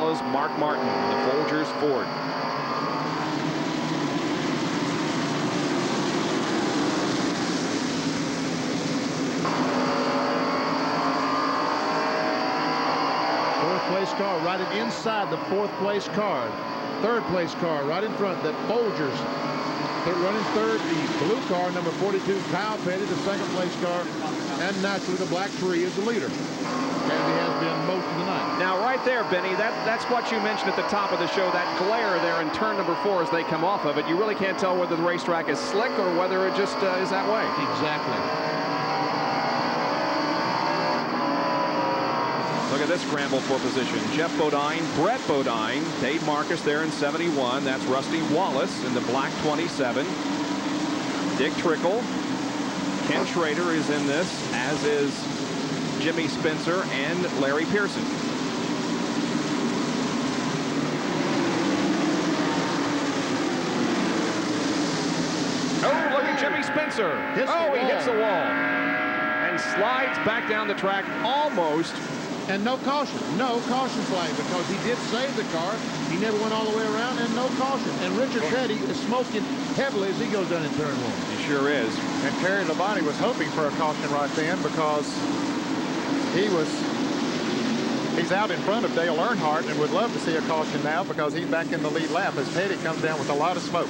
follows Mark Martin, the Folgers Ford. Place car right inside the fourth place car. Third place car right in front, that Folgers. They're running third, the blue car, number 42, Kyle Petty, the second place car. And naturally, the black tree is the leader, as he has been most of the night. Now, right there, Benny, that's what you mentioned at the top of the show, that glare there in turn number 4 as they come off of it. You really can't tell whether the racetrack is slick or whether it just is that way. Exactly. Look at this scramble for position. Jeff Bodine, Brett Bodine, Dave Marcus there in 71. That's Rusty Wallace in the black 27. Dick Trickle. Ken Schrader is in this, as is Jimmy Spencer and Larry Pearson. Oh, look at Jimmy Spencer. He hits the wall and slides back down the track almost. And no caution flag, because he did save the car. He never went all the way around, and no caution. And Richard Petty is smoking heavily as he goes down in turn 1. He sure is. And Terry Labonte was hoping for a caution right then, because he's out in front of Dale Earnhardt and would love to see a caution now, because he's back in the lead lap as Petty comes down with a lot of smoke.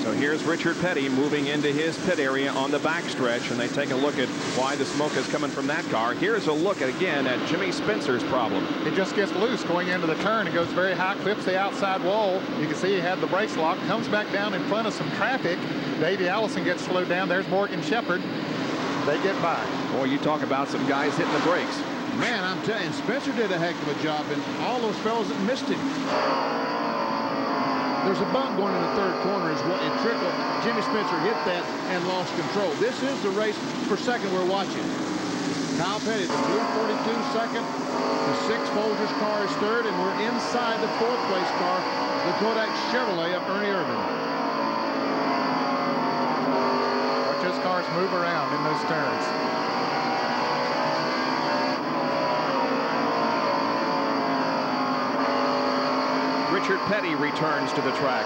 So here's Richard Petty moving into his pit area on the backstretch, and they take a look at why the smoke is coming from that car. Here's a look again at Jimmy Spencer's problem. It just gets loose going into the turn. It goes very high, clips the outside wall. You can see he had the brakes locked, comes back down in front of some traffic. Davey Allison gets slowed down. There's Morgan Shepherd. They get by. Boy, you talk about some guys hitting the brakes. Man, I'm telling you, Spencer did a heck of a job, and all those fellows that missed him. There's a bump going in the third corner as well. It trickled. Jimmy Spencer hit that and lost control. This is the race for second we're watching. Kyle Petty, the blue 42 second. The 6 Folgers car is third, and we're inside the fourth place car, the Kodak Chevrolet of Ernie Irvan. Watch those cars move around in those turns. Richard Petty returns to the track.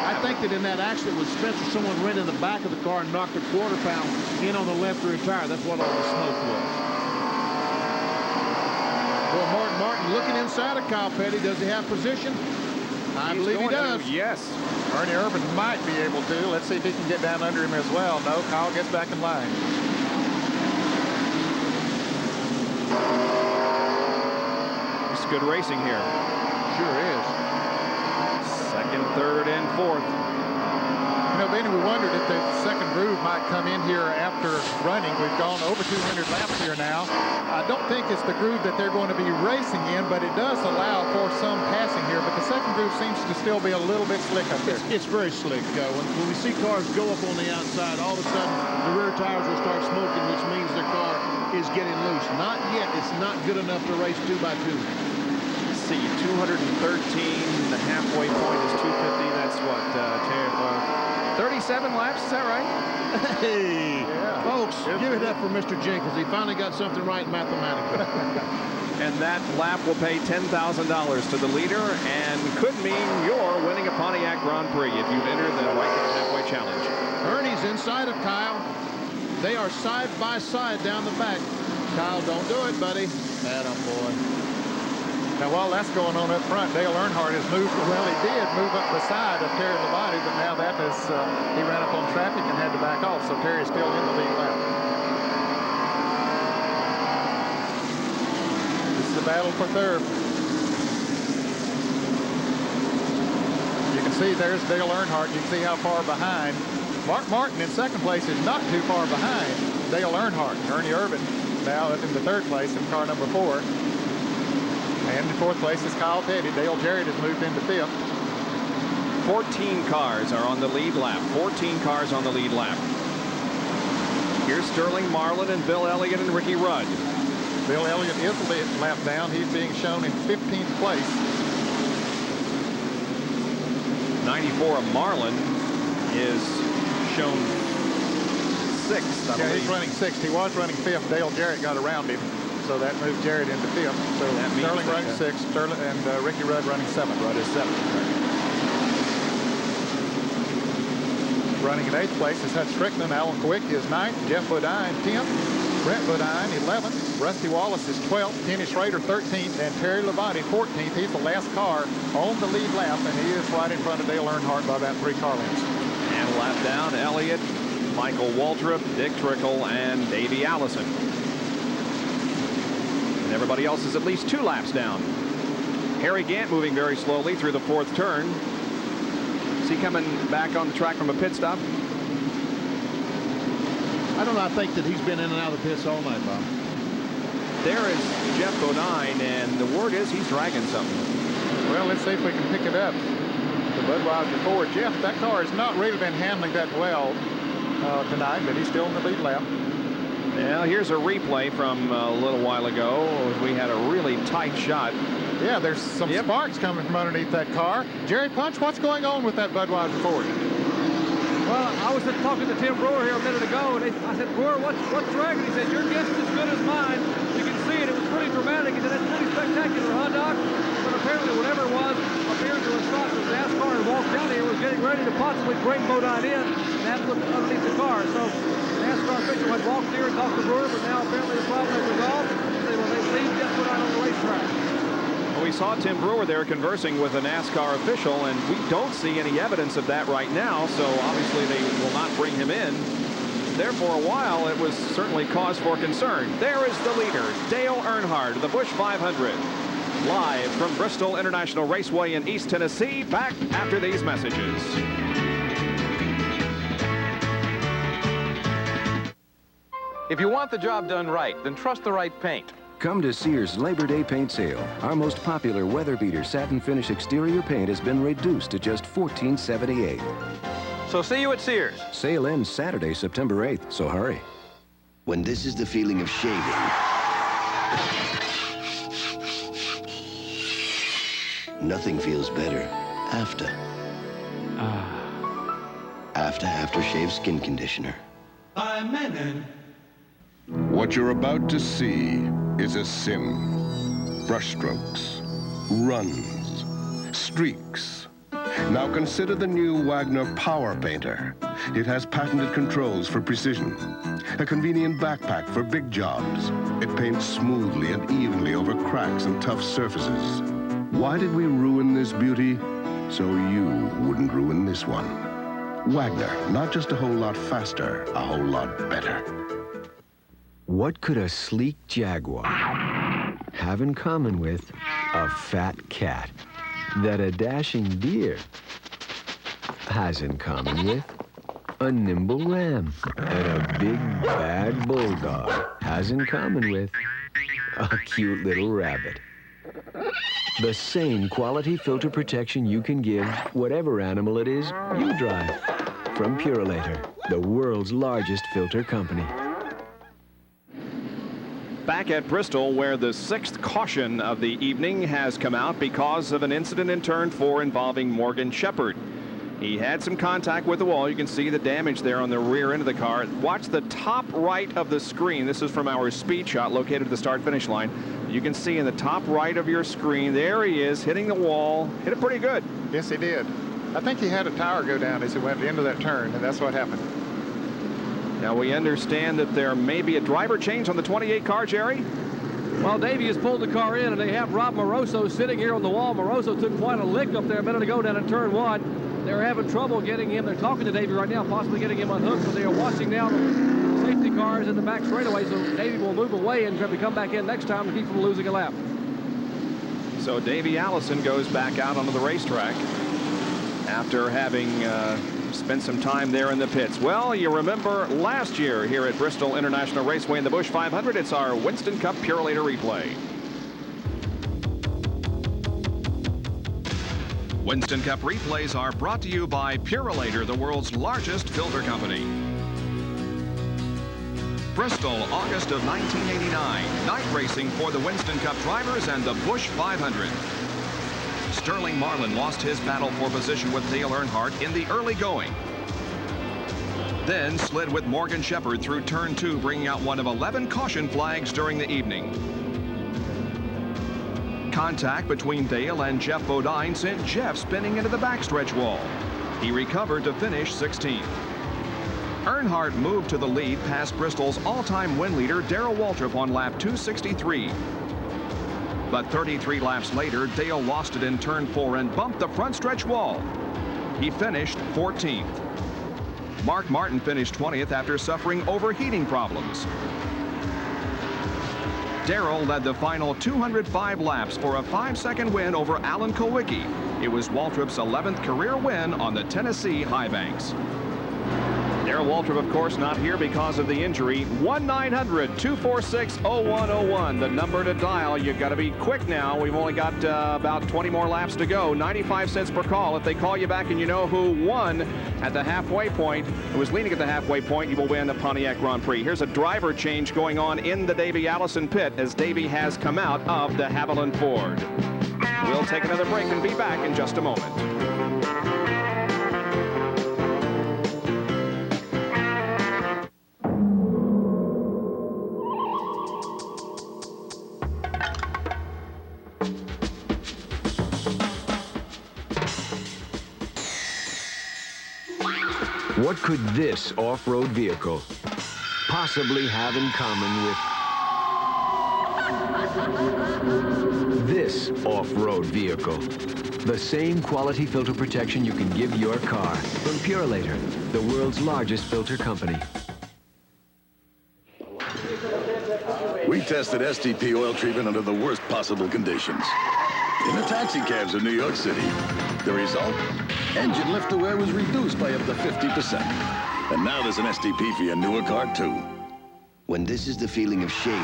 I think that in that accident with Spencer, someone ran in the back of the car and knocked a quarter pound in on the left rear tire. That's what all the smoke was. Well, Martin looking inside of Kyle Petty. Does he have position? I believe he does. Yes. Ernie Irvan might be able to. Let's see if he can get down under him as well. No, Kyle gets back in line. It's good racing here. Sure is. Second, third, and fourth. You know, Benny, we wondered if the second groove might come in here after running. We've gone over 200 laps here now. I don't think it's the groove that they're going to be racing in, but it does allow for some passing here. But the second groove seems to still be a little bit slick up there. It's very slick. When we see cars go up on the outside, all of a sudden the rear tires will start smoking, which means the car is getting loose. Not yet. It's not good enough to race 2x2. 213, the halfway point is 250. That's what, 37 laps, is that right? Hey, yeah. Folks, give it up for Mr. Jenkins. He finally got something right mathematically. And that lap will pay $10,000 to the leader and could mean you're winning a Pontiac Grand Prix if you've entered the White Cat Halfway Challenge. Ernie's inside of Kyle. They are side by side down the back. Kyle, don't do it, buddy. Atta boy. Now, while that's going on up front, Dale Earnhardt has moved. Well, he did move up beside of Terry Labonte, but now that is, he ran up on traffic and had to back off, so Terry's still in the lead lap. This is a battle for third. You can see there's Dale Earnhardt. You can see how far behind. Mark Martin in second place is not too far behind Dale Earnhardt. Ernie Irvan now up in the third place in car number 4. And in fourth place is Kyle Petty. Dale Jarrett has moved into fifth. 14 cars are on the lead lap. 14 cars on the lead lap. Here's Sterling Marlin and Bill Elliott and Ricky Rudd. Bill Elliott is a lap down. He's being shown in 15th place. 94 of Marlin is shown 6th, I Yeah, believe. he's running 6th. He was running 5th. Dale Jarrett got around him. so that moves Jared into 5th. So That means Sterling that, running 6th, Sterling and Ricky Rudd running 7th. Rudd is 7th. Running in 8th place is Hut Strickland. Alan Kowicki is 9th. Jeff Bodine 10th. Brent Bodine 11th. Rusty Wallace is 12th. Kenny Schrader 13th. And Terry Labonte 14th. He's the last car on the lead lap, and he is right in front of Dale Earnhardt by about 3 car lengths. And lap down, Elliott, Michael Waltrip, Dick Trickle, and Davey Allison. And everybody else is at least 2 laps down. Harry Gant moving very slowly through the 4th turn. Is he coming back on the track from a pit stop? I don't know. I think that he's been in and out of the pits all night, Bob. There is Jeff Bodine, and the word is he's dragging something. Well, let's see if we can pick it up. The Budweiser Ford. Jeff, that car has not really been handling that well tonight, but he's still in the lead lap. Well, here's a replay from a little while ago. We had a really tight shot. Yeah, there's some sparks coming from underneath that car. Jerry Punch, what's going on with that Budweiser Ford? Well, I was talking to Tim Brewer here a minute ago, and I said, Brewer, what's dragging? He said, your guess is as good as mine. You can see it. It was pretty dramatic. He said, that's pretty spectacular, huh, Doc? But apparently, whatever it was, appeared to have stopped as NASCAR and walked down here, was getting ready to possibly bring Bodine in, and that's what's underneath the car. So the NASCAR official had walked here and talked to Brewer, but now apparently the problem is resolved. They leave Jeff Bodine on the racetrack. We saw Tim Brewer there conversing with a NASCAR official, and we don't see any evidence of that right now, so obviously they will not bring him in. There for a while, it was certainly cause for concern. There is the leader, Dale Earnhardt of the Busch 500. Live from Bristol International Raceway in East Tennessee, back after these messages. If you want the job done right, then trust the right paint. Come to Sears Labor Day paint sale. Our most popular weather beater satin finish exterior paint has been reduced to just $14.78. So see you at Sears. Sale ends Saturday, September 8th, so hurry. When this is the feeling of shaving, nothing feels better after. Aftershave skin conditioner. What you're about to see is a sim. Brushstrokes, runs, streaks. Now consider the new Wagner Power Painter. It has patented controls for precision, a convenient backpack for big jobs. It paints smoothly and evenly over cracks and tough surfaces. Why did we ruin this beauty? So you wouldn't ruin this one. Wagner, not just a whole lot faster, a whole lot better. What could a sleek Jaguar have in common with a fat cat that a dashing deer has in common with a nimble ram and a big bad bulldog has in common with a cute little rabbit? The same quality filter protection you can give whatever animal it is you drive. From Purolator, the world's largest filter company. Back at Bristol, where the 6th caution of the evening has come out because of an incident in turn 4 involving Morgan Shepherd. He had some contact with the wall. You can see the damage there on the rear end of the car. Watch the top right of the screen. This is from our speed shot located at the start-finish line. You can see in the top right of your screen, there he is hitting the wall. Hit it pretty good. Yes, he did. I think he had a tire go down as he went into that turn, and that's what happened. Now we understand that there may be a driver change on the 28 car, Jerry. Well, Davey has pulled the car in, and they have Rob Moroso sitting here on the wall. Moroso took quite a lick up there a minute ago down in turn 1. They're having trouble getting him. They're talking to Davey right now, possibly getting him unhooked, but they are watching now the safety cars in the back straightaway, so Davey will move away and try to come back in next time to keep from losing a lap. So Davey Allison goes back out onto the racetrack after having spent some time there in the pits. Well, you remember last year here at Bristol International Raceway in the Busch 500, it's our Winston Cup Purolator replay. Winston Cup replays are brought to you by Purolator, the world's largest filter company. Bristol, August of 1989. Night racing for the Winston Cup drivers and the Busch 500. Sterling Marlin lost his battle for position with Dale Earnhardt in the early going. Then slid with Morgan Shepherd through turn 2, bringing out one of 11 caution flags during the evening. Contact between Dale and Jeff Bodine sent Jeff spinning into the backstretch wall. He recovered to finish 16th. Earnhardt moved to the lead past Bristol's all-time win leader Darrell Waltrip on lap 263. But 33 laps later, Dale lost it in turn 4 and bumped the front stretch wall. He finished 14th. Mark Martin finished 20th after suffering overheating problems. Darrell led the final 205 laps for a 5-second win over Alan Kulwicki. It was Waltrip's 11th career win on the Tennessee high banks. Darrell Waltrip, of course, not here because of the injury. 1-900-246-0101, the number to dial. You've got to be quick now. We've only got about 20 more laps to go. 95 cents per call. If they call you back and you know who won at the halfway point, who was leading at the halfway point, you will win the Pontiac Grand Prix. Here's a driver change going on in the Davey Allison pit as Davey has come out of the Haviland Ford. We'll take another break and be back in just a moment. What could this off-road vehicle possibly have in common with this off-road vehicle? The same quality filter protection you can give your car from Purolator, the world's largest filter company. We tested STP oil treatment under the worst possible conditions. In the taxi cabs of New York City. The result? Engine lift to wear was reduced by up to 50%. And now there's an STP for your newer car, too. When this is the feeling of shaving,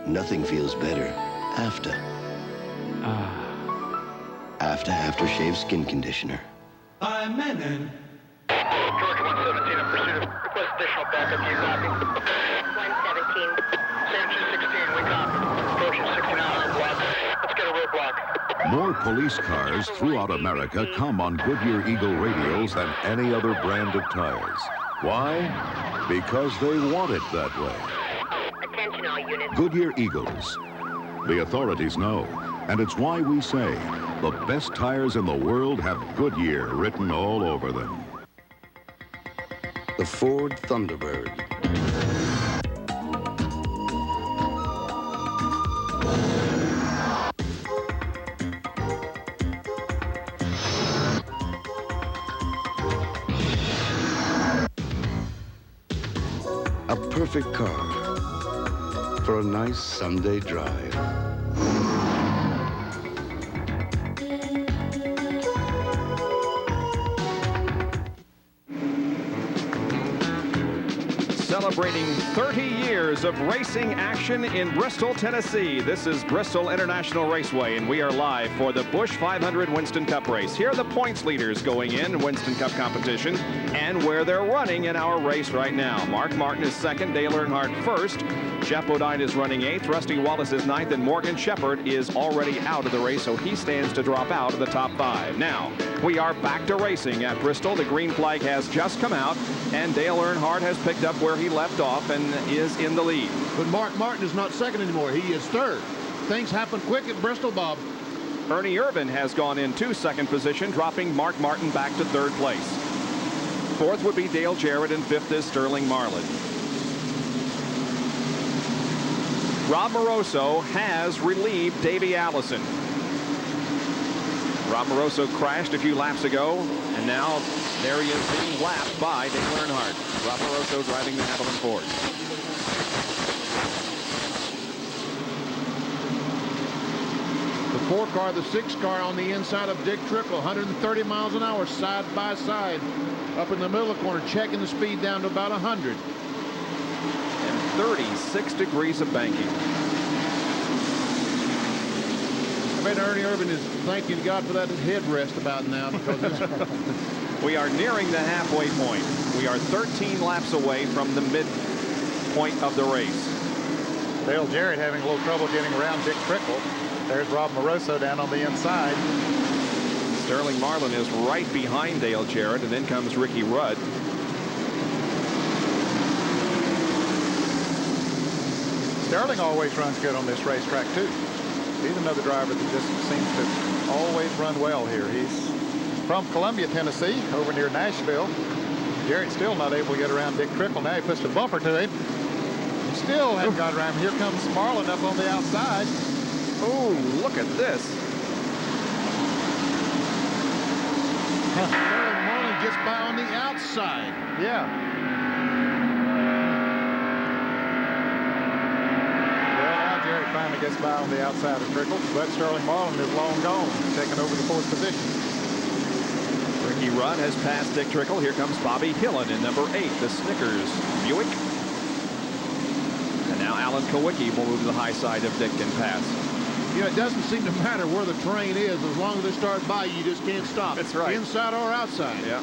nothing feels better after. Aftershave skin conditioner. I'm Menon. George 117 in pursuit of request additional backup. You copy? 117. Same 216, we copy. Approaching 69 on block. Let's get a roadblock. More police cars throughout America come on Goodyear Eagle radials than any other brand of tires. Why? Because they want it that way. Attention all units. Goodyear Eagles. The authorities know, and it's why we say the best tires in the world have Goodyear written all over them. The Ford Thunderbird. A perfect car for a nice Sunday drive. Celebrating 30 years of racing action in Bristol, Tennessee. This is Bristol International Raceway, and we are live for the Busch 500 Winston Cup race. Here are the points leaders going in Winston Cup competition and where they're running in our race right now. Mark Martin is second, Dale Earnhardt first. Jeff Bodine is running 8th, Rusty Wallace is 9th, and Morgan Shepherd is already out of the race, so he stands to drop out of the top 5. Now, we are back to racing at Bristol. The green flag has just come out, and Dale Earnhardt has picked up where he left off and is in the lead. But Mark Martin is not second anymore. He is third. Things happen quick at Bristol, Bob. Ernie Irvan has gone into second position, dropping Mark Martin back to third place. Fourth would be Dale Jarrett, and fifth is Sterling Marlin. Rob Moroso has relieved Davey Allison. Rob Moroso crashed a few laps ago, and now there he is being lapped by Dale Earnhardt. Rob Moroso driving the Haviland Ford. The 4 car, the 6 car on the inside of Dick Trickle, 130 miles an hour side by side. Up in the middle of the corner, checking the speed down to about 100. And 36 degrees of banking. I bet Ernie Irvan is thanking God for that headrest about now, because we are nearing the halfway point. We are 13 laps away from the midpoint of the race. Dale Jarrett having a little trouble getting around Dick Trickle. There's Rob Moroso down on the inside. Sterling Marlin is right behind Dale Jarrett, and then comes Ricky Rudd. Sterling always runs good on this racetrack, too. He's another driver that just seems to always run well here. He's from Columbia, Tennessee, over near Nashville. Jarrett's still not able to get around Dick Trickle. Now he puts the bumper to him. Still hasn't got around. Here comes Marlin up on the outside. Oh, look at this. Marlin gets by on the outside. Yeah. Well, now Jarrett finally gets by on the outside of Trickle, but Sterling Marlin is long gone, taking over the 4th position. Ricky Rudd has passed Dick Trickle. Here comes Bobby Hillen in number 8, the Snickers Buick. And now Alan Kowicki will move to the high side of Dick and pass. You know, it doesn't seem to matter where the train is. As long as they start by you, just can't stop. That's right. Inside or outside. Yeah.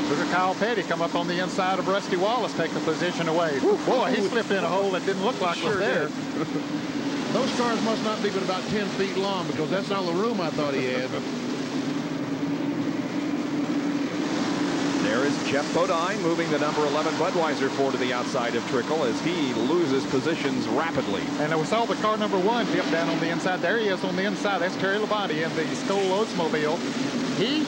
Look at Kyle Petty come up on the inside of Rusty Wallace, take the position away. Ooh, boy, he slipped in a hole that didn't look like was there. Those cars must not be but about 10 feet long, because that's all the room I thought he had. There is Jeff Bodine moving the number 11 Budweiser 4 to the outside of Trickle as he loses positions rapidly. And we saw the car number 1 dip down on the inside. There he is on the inside. That's Terry Labonte in the Stoll Oldsmobile. He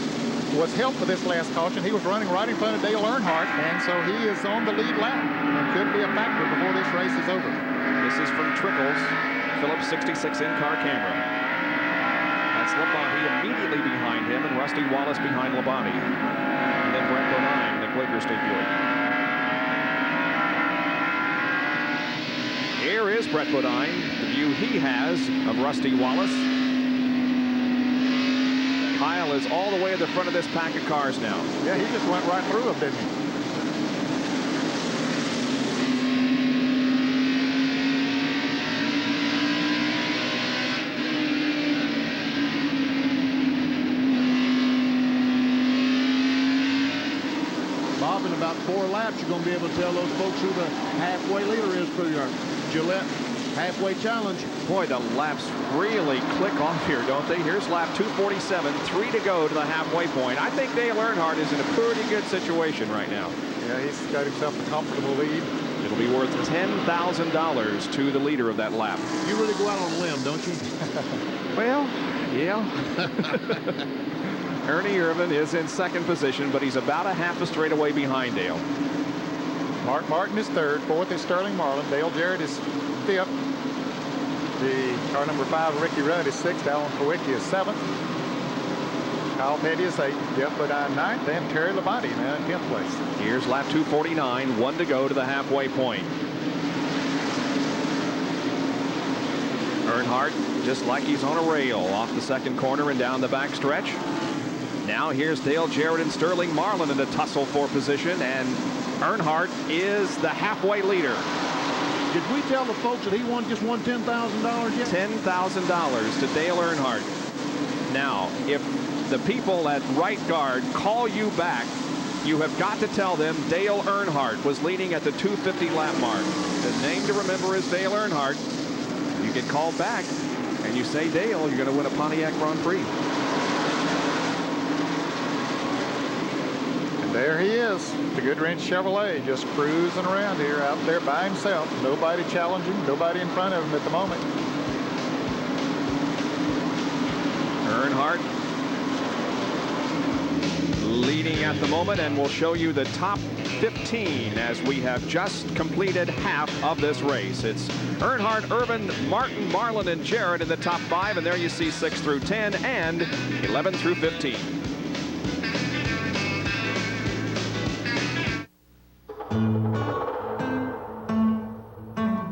was helped with this last caution. He was running right in front of Dale Earnhardt, and so he is on the lead lap and could be a factor before this race is over. This is from Trickle's Phillips 66 in-car camera. That's Labonte immediately behind him, and Rusty Wallace behind Labonte. And then Brett Bodine, the Quaker State Buick. Here is Brett Bodine, the view he has of Rusty Wallace. Kyle is all the way at the front of this pack of cars now. Yeah, he just went right through them, didn't he? Bob, in about 4 laps, you're going to be able to tell those folks who the halfway leader is for your Gillette halfway challenge. Boy, the laps really click off here, don't they? Here's lap 247, 3 to go to the halfway point. I think Dale Earnhardt is in a pretty good situation right now. Yeah, he's got himself a comfortable lead. It'll be worth $10,000 to the leader of that lap. You really go out on a limb, don't you? Well, yeah. Ernie Irvan is in 2nd position, but he's about a half a straightaway behind Dale. Mark Martin is 3rd. 4th is Sterling Marlin. Dale Jarrett is 5th. The car number 5, Ricky Rudd, is 6th. Alan Kowicki is 7th. Kyle Petty is 8th. Jeff Bodine 9th. And Terry Labonte now in 10th place. Here's lap 249, 1 to go to the halfway point. Earnhardt, just like he's on a rail, off the 2nd corner and down the back stretch. Now here's Dale Jarrett and Sterling Marlin in a tussle for position, and Earnhardt is the halfway leader. Did we tell the folks that he just won $10,000 yet? $10,000 to Dale Earnhardt. Now, if the people at right guard call you back, you have got to tell them Dale Earnhardt was leading at the 250 lap mark. The name to remember is Dale Earnhardt. You get called back and you say Dale, you're going to win a Pontiac Grand Prix. And there he is, the Goodwrench Chevrolet, just cruising around here out there by himself. Nobody challenging, nobody in front of him at the moment. Earnhardt leading at the moment, and we'll show you the top 15 as we have just completed half of this race. It's Earnhardt, Irvan, Martin, Marlin, and Jarrett in the top 5, and there you see 6 through 10 and 11 through 15.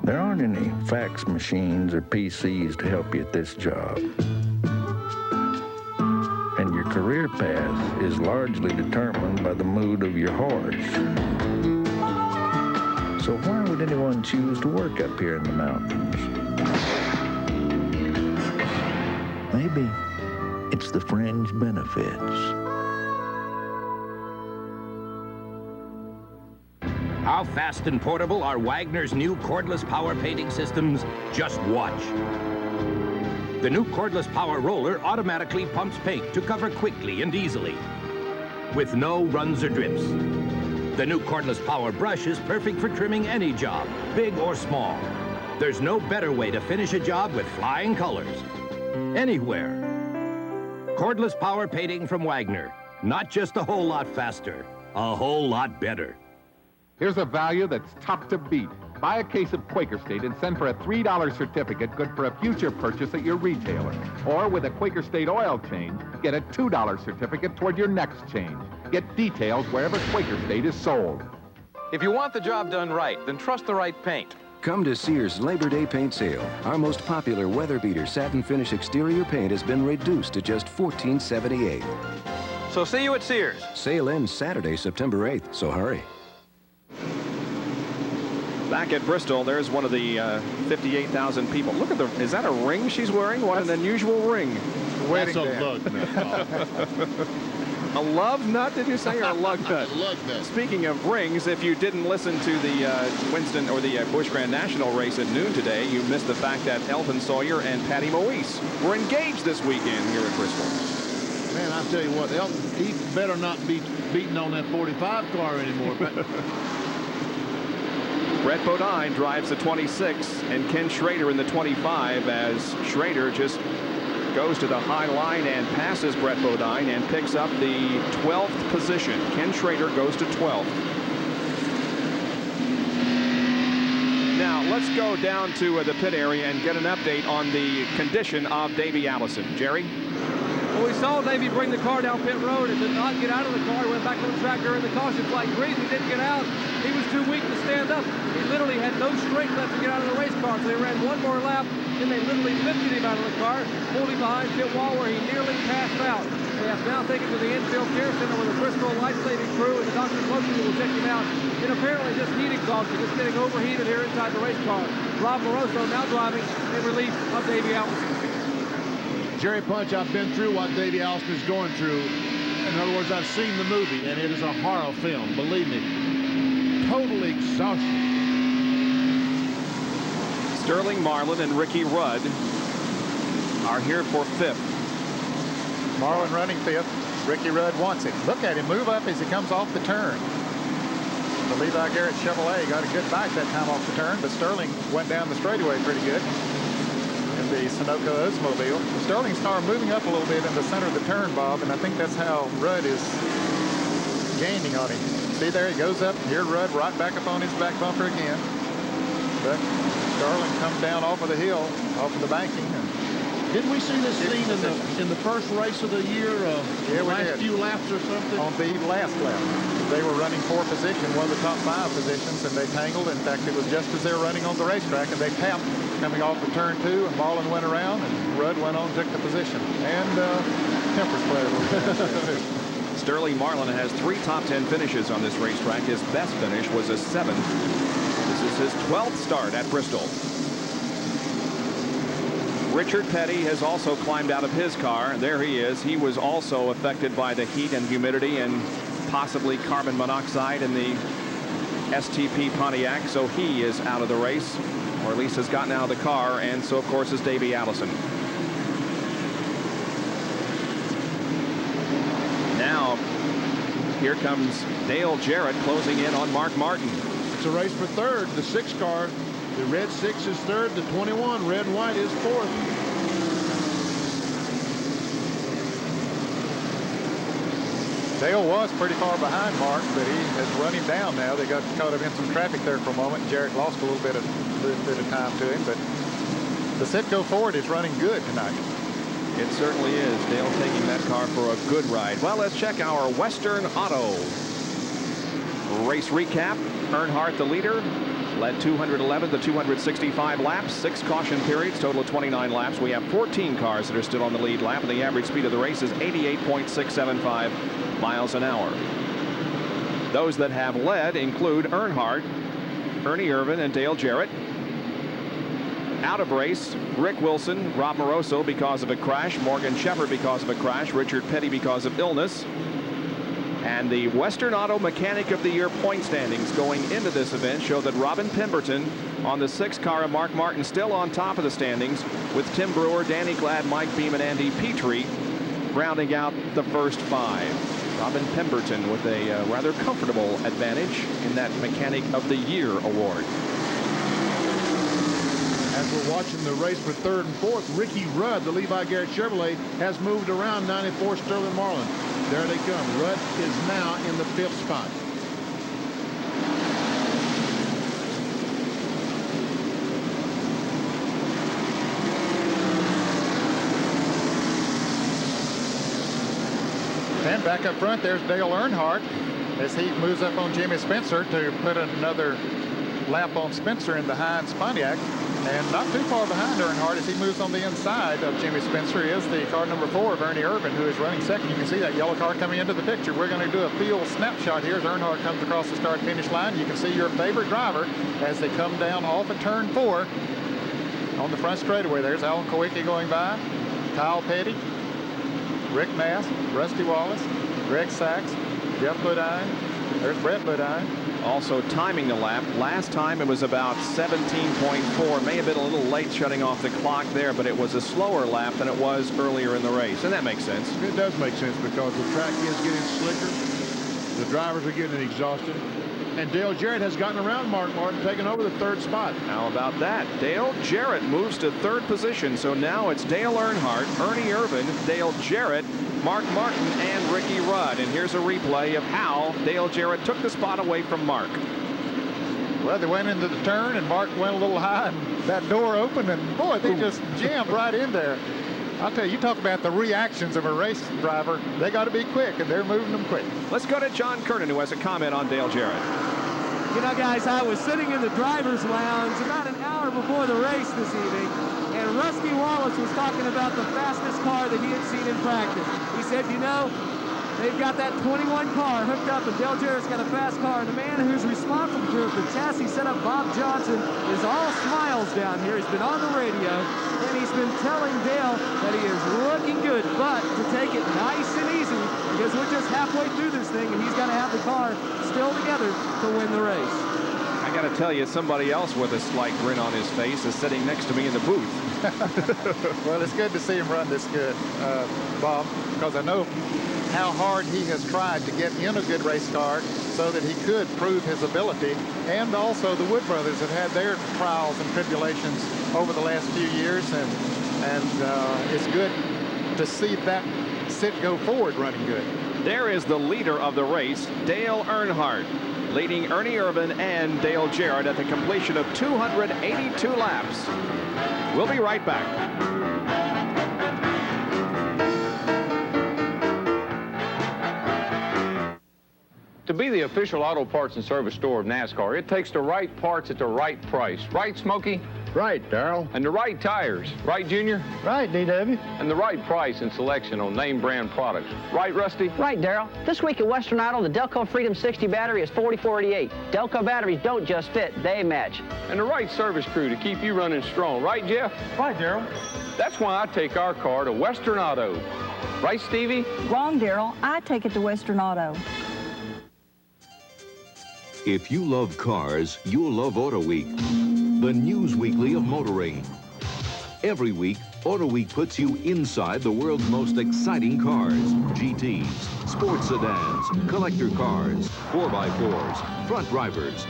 There aren't any fax machines or PCs to help you at this job. And your career path is largely determined by the mood of your horse. So why would anyone choose to work up here in the mountains? Maybe it's the fringe benefits. How fast and portable are Wagner's new cordless power painting systems? Just watch. The new cordless power roller automatically pumps paint to cover quickly and easily, with no runs or drips. The new cordless power brush is perfect for trimming any job, big or small. There's no better way to finish a job with flying colors. Anywhere. Cordless power painting from Wagner. Not just a whole lot faster, a whole lot better. Here's a value that's tough to beat. Buy a case of Quaker State and send for a $3 certificate good for a future purchase at your retailer. Or with a Quaker State oil change, get a $2 certificate toward your next change. Get details wherever Quaker State is sold. If you want the job done right, then trust the right paint. Come to Sears Labor Day paint sale. Our most popular weather beater satin finish exterior paint has been reduced to just $14.78. So see you at Sears. Sale ends Saturday, September 8th, so hurry. Back at Bristol, there's one of the 58,000 people. Look at is that a ring she's wearing? What an unusual ring. That's a lug nut. A love nut, did you say, or a lug nut? Lug nut. Speaking of rings, if you didn't listen to the Winston or the Busch Grand National race at noon today, you missed the fact that Elton Sawyer and Patty Moise were engaged this weekend here at Bristol. Man, I tell you what, Elton, he better not be beating on that 45 car anymore. Brett Bodine drives the 26 and Ken Schrader in the 25 as Schrader just goes to the high line and passes Brett Bodine and picks up the 12th position. Ken Schrader goes to 12th. Now let's go down to the pit area and get an update on the condition of Davey Allison. Jerry? Well, we saw Davey bring the car down pit road and did not get out of the car. He went back on the track during the caution flag. The reason he didn't get out, he was too weak to stand up. He literally had no strength left to get out of the race car. So they ran one more lap, then they literally lifted him out of the car, pulled him behind pit wall where he nearly passed out. They have now taken to the infield care center where the Bristol life-saving crew and the doctors locally will check him out. And apparently just heat exhaustion, just getting overheated here inside the race car. Rob Moroso now driving in relief of Davey Allison. Jerry Punch, I've been through what Davey Allison is going through. In other words, I've seen the movie, and it is a horror film, believe me. Total exhaustion. Sterling Marlin and Ricky Rudd are here for 5th. Marlin running 5th. Ricky Rudd wants it. Look at him move up as he comes off the turn. The Levi Garrett Chevrolet got a good bite that time off the turn, but Sterling went down the straightaway pretty good. In the Sunoco Oldsmobile. Sterling started moving up a little bit in the center of the turn, Bob, and I think that's how Rudd is gaining on him. See there, he goes up. Here Rudd right back up on his back bumper again. But Sterling comes down off of the hill, off of the banking. And didn't we see this scene in the first race of the year? Yeah, we last did. Few laps or something? On the last lap. They were running 4 position, one of the top 5 positions, and they tangled. In fact, it was just as they were running on the racetrack, and they tapped coming off of turn 2, and Marlin went around, and Rudd went on and took the position. And tempers played a little bit. Sterling Marlin has 3 top 10 finishes on this racetrack. His best finish was a 7th. This is his 12th start at Bristol. Richard Petty has also climbed out of his car. There he is. He was also affected by the heat and humidity and possibly carbon monoxide in the STP Pontiac, so he is out of the race, or at least has gotten out of the car, and so of course is Davey Allison. Now here comes Dale Jarrett closing in on Mark Martin. It's a race for 3rd. The 6 car, the red 6 is 3rd, the 21 red and white is 4th. Dale was pretty far behind Mark, but he has run him down now. They got caught up in some traffic there for a moment. Jarrett lost a little bit of time to him, but the Citgo Ford is running good tonight. It certainly is. Dale taking that car for a good ride. Well, let's check our Western Auto race recap. Earnhardt, the leader, led 211 to 265 laps, 6 caution periods, total of 29 laps. We have 14 cars that are still on the lead lap, and the average speed of the race is 88.675 miles an hour. Those that have led include Earnhardt, Ernie Irvan, and Dale Jarrett. Out of race, Rick Wilson, Rob Moroso because of a crash, Morgan Shepherd because of a crash, Richard Petty because of illness. And the Western Auto Mechanic of the Year point standings going into this event show that Robin Pemberton on the 6 car and Mark Martin still on top of the standings, with Tim Brewer, Danny Glad, Mike Beam, and Andy Petrie rounding out the first 5. Robin Pemberton with a rather comfortable advantage in that Mechanic of the Year award. As we're watching the race for third and fourth, Ricky Rudd, the Levi Garrett Chevrolet, has moved around 94 Sterling Marlin. There they come. Rudd is now in the 5th spot. And back up front, there's Dale Earnhardt as he moves up on Jimmy Spencer to put another lap on Spencer in the Heinz Pontiac. And not too far behind Earnhardt as he moves on the inside of Jimmy Spencer is the car number 4 of Ernie Irvan, who is running second. You can see that yellow car coming into the picture. We're going to do a field snapshot here as Earnhardt comes across the start-finish line. You can see your favorite driver as they come down off of turn 4 on the front straightaway. There's Alan Kowicki going by, Kyle Petty, Rick Mass, Rusty Wallace, Greg Sachs, Jeff Bodine. There's Brett Bodine. Also timing the lap. Last time it was about 17.4. May have been a little late shutting off the clock there, but it was a slower lap than it was earlier in the race. And that makes sense. It does make sense because the track is getting slicker. The drivers are getting exhausted. And Dale Jarrett has gotten around Mark Martin, taking over the 3rd spot. How about that? Dale Jarrett moves to 3rd position. So now it's Dale Earnhardt, Ernie Irvan, Dale Jarrett, Mark Martin, and Ricky Rudd. And here's a replay of how Dale Jarrett took the spot away from Mark. Well, they went into the turn, and Mark went a little high, and that door opened, and boy, they just jammed right in there. I'll tell you, you talk about the reactions of a race driver. They got to be quick, and they're moving them quick. Let's go to John Kernan, who has a comment on Dale Jarrett. You know, guys, I was sitting in the driver's lounge about an hour before the race this evening, and Rusty Wallace was talking about the fastest car that he had seen in practice. He said, you know, they've got that 21 car hooked up, and Dale Jarrett's got a fast car, and the man who's responsible for the chassis setup, Bob Johnson, is all smiles down here. He's been on the radio, and he's been telling Dale that he is looking good, but to take it nice and easy, because we're just halfway through this thing, and he's got to have the car still together to win the race. I got to tell you, somebody else with a slight grin on his face is sitting next to me in the booth. Well, it's good to see him run this good, Bob, because I know how hard he has tried to get in a good race car so that he could prove his ability. And also the Wood brothers have had their trials and tribulations over the last few years, and it's good to see that go forward running good. There is the leader of the race, Dale Earnhardt, leading Ernie Irvan and Dale Jarrett at the completion of 282 laps. We'll be right back. To be the official auto parts and service store of NASCAR, it takes the right parts at the right price. Right, Smokey? Right, Darrell. And the right tires. Right, Junior? Right, DW. And the right price and selection on name brand products. Right, Rusty? Right, Darrell. This week at Western Auto, the Delco Freedom 60 battery is $44.88. Delco batteries don't just fit, they match. And the right service crew to keep you running strong. Right, Jeff? Right, Darrell. That's why I take our car to Western Auto. Right, Stevie? Wrong, Darrell. I take it to Western Auto. If you love cars, you'll love Auto Week, the news weekly of motoring. Every week, Auto Week puts you inside the world's most exciting cars. GTs, sports sedans, collector cars, 4x4s, front drivers.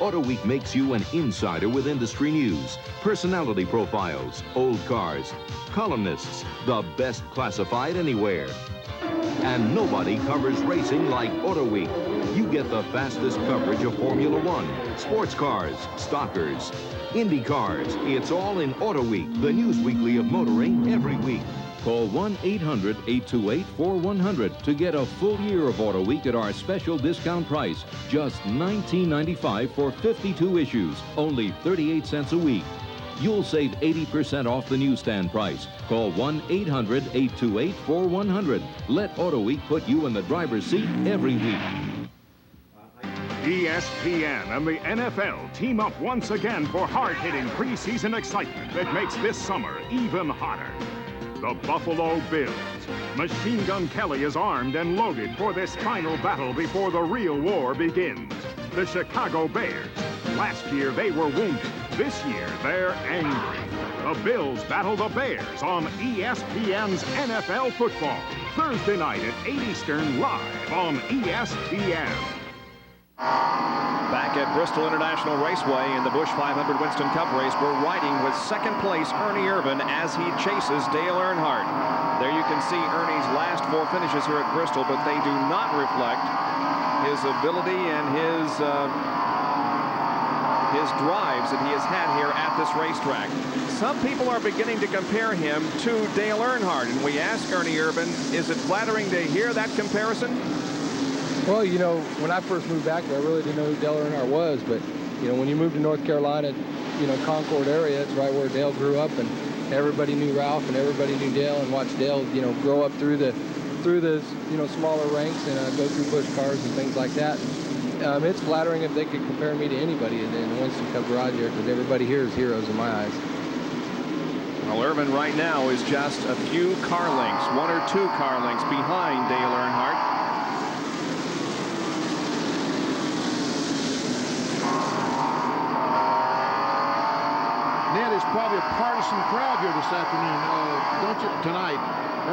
Auto Week makes you an insider with industry news, personality profiles, old cars, columnists, the best classified anywhere. And nobody covers racing like Auto Week. You get the fastest coverage of Formula One, sports cars, stockers, Indy cars. It's all in Auto Week, the news weekly of motoring every week. Call 1-800-828-4100 to get a full year of Auto Week at our special discount price. Just $19.95 for 52 issues, only 38 cents a week. You'll save 80% off the newsstand price. Call 1-800-828-4100. Let Auto Week put you in the driver's seat every week. ESPN and the NFL team up once again for hard-hitting preseason excitement that makes this summer even hotter. The Buffalo Bills. Machine Gun Kelly is armed and loaded for this final battle before the real war begins. The Chicago Bears. Last year they were wounded. This year they're angry. The Bills battle the Bears on ESPN's NFL Football. Thursday night at 8 Eastern, live on ESPN. Back at Bristol International Raceway in the Busch 500 Winston Cup race, we're riding with second place Ernie Irvan as he chases Dale Earnhardt. There you can see Ernie's last 4 finishes here at Bristol, but they do not reflect his ability and his drives that he has had here at this racetrack. Some people are beginning to compare him to Dale Earnhardt, and we ask Ernie Irvan, is it flattering to hear that comparison? Well, you know, when I first moved back there, I really didn't know who Dale Earnhardt was, but, you know, when you move to North Carolina, you know, Concord area, it's right where Dale grew up, and everybody knew Ralph and everybody knew Dale, and watched Dale, you know, grow up through the you know, smaller ranks and go through Busch cars and things like that. It's flattering if they could compare me to anybody in the Winston Cup garage here, because everybody here is heroes in my eyes. Well, Irvan right now is just a few car lengths, 1 or 2 car lengths behind Dale Earnhardt. Ned, it's probably a partisan crowd here this afternoon, don't you, tonight?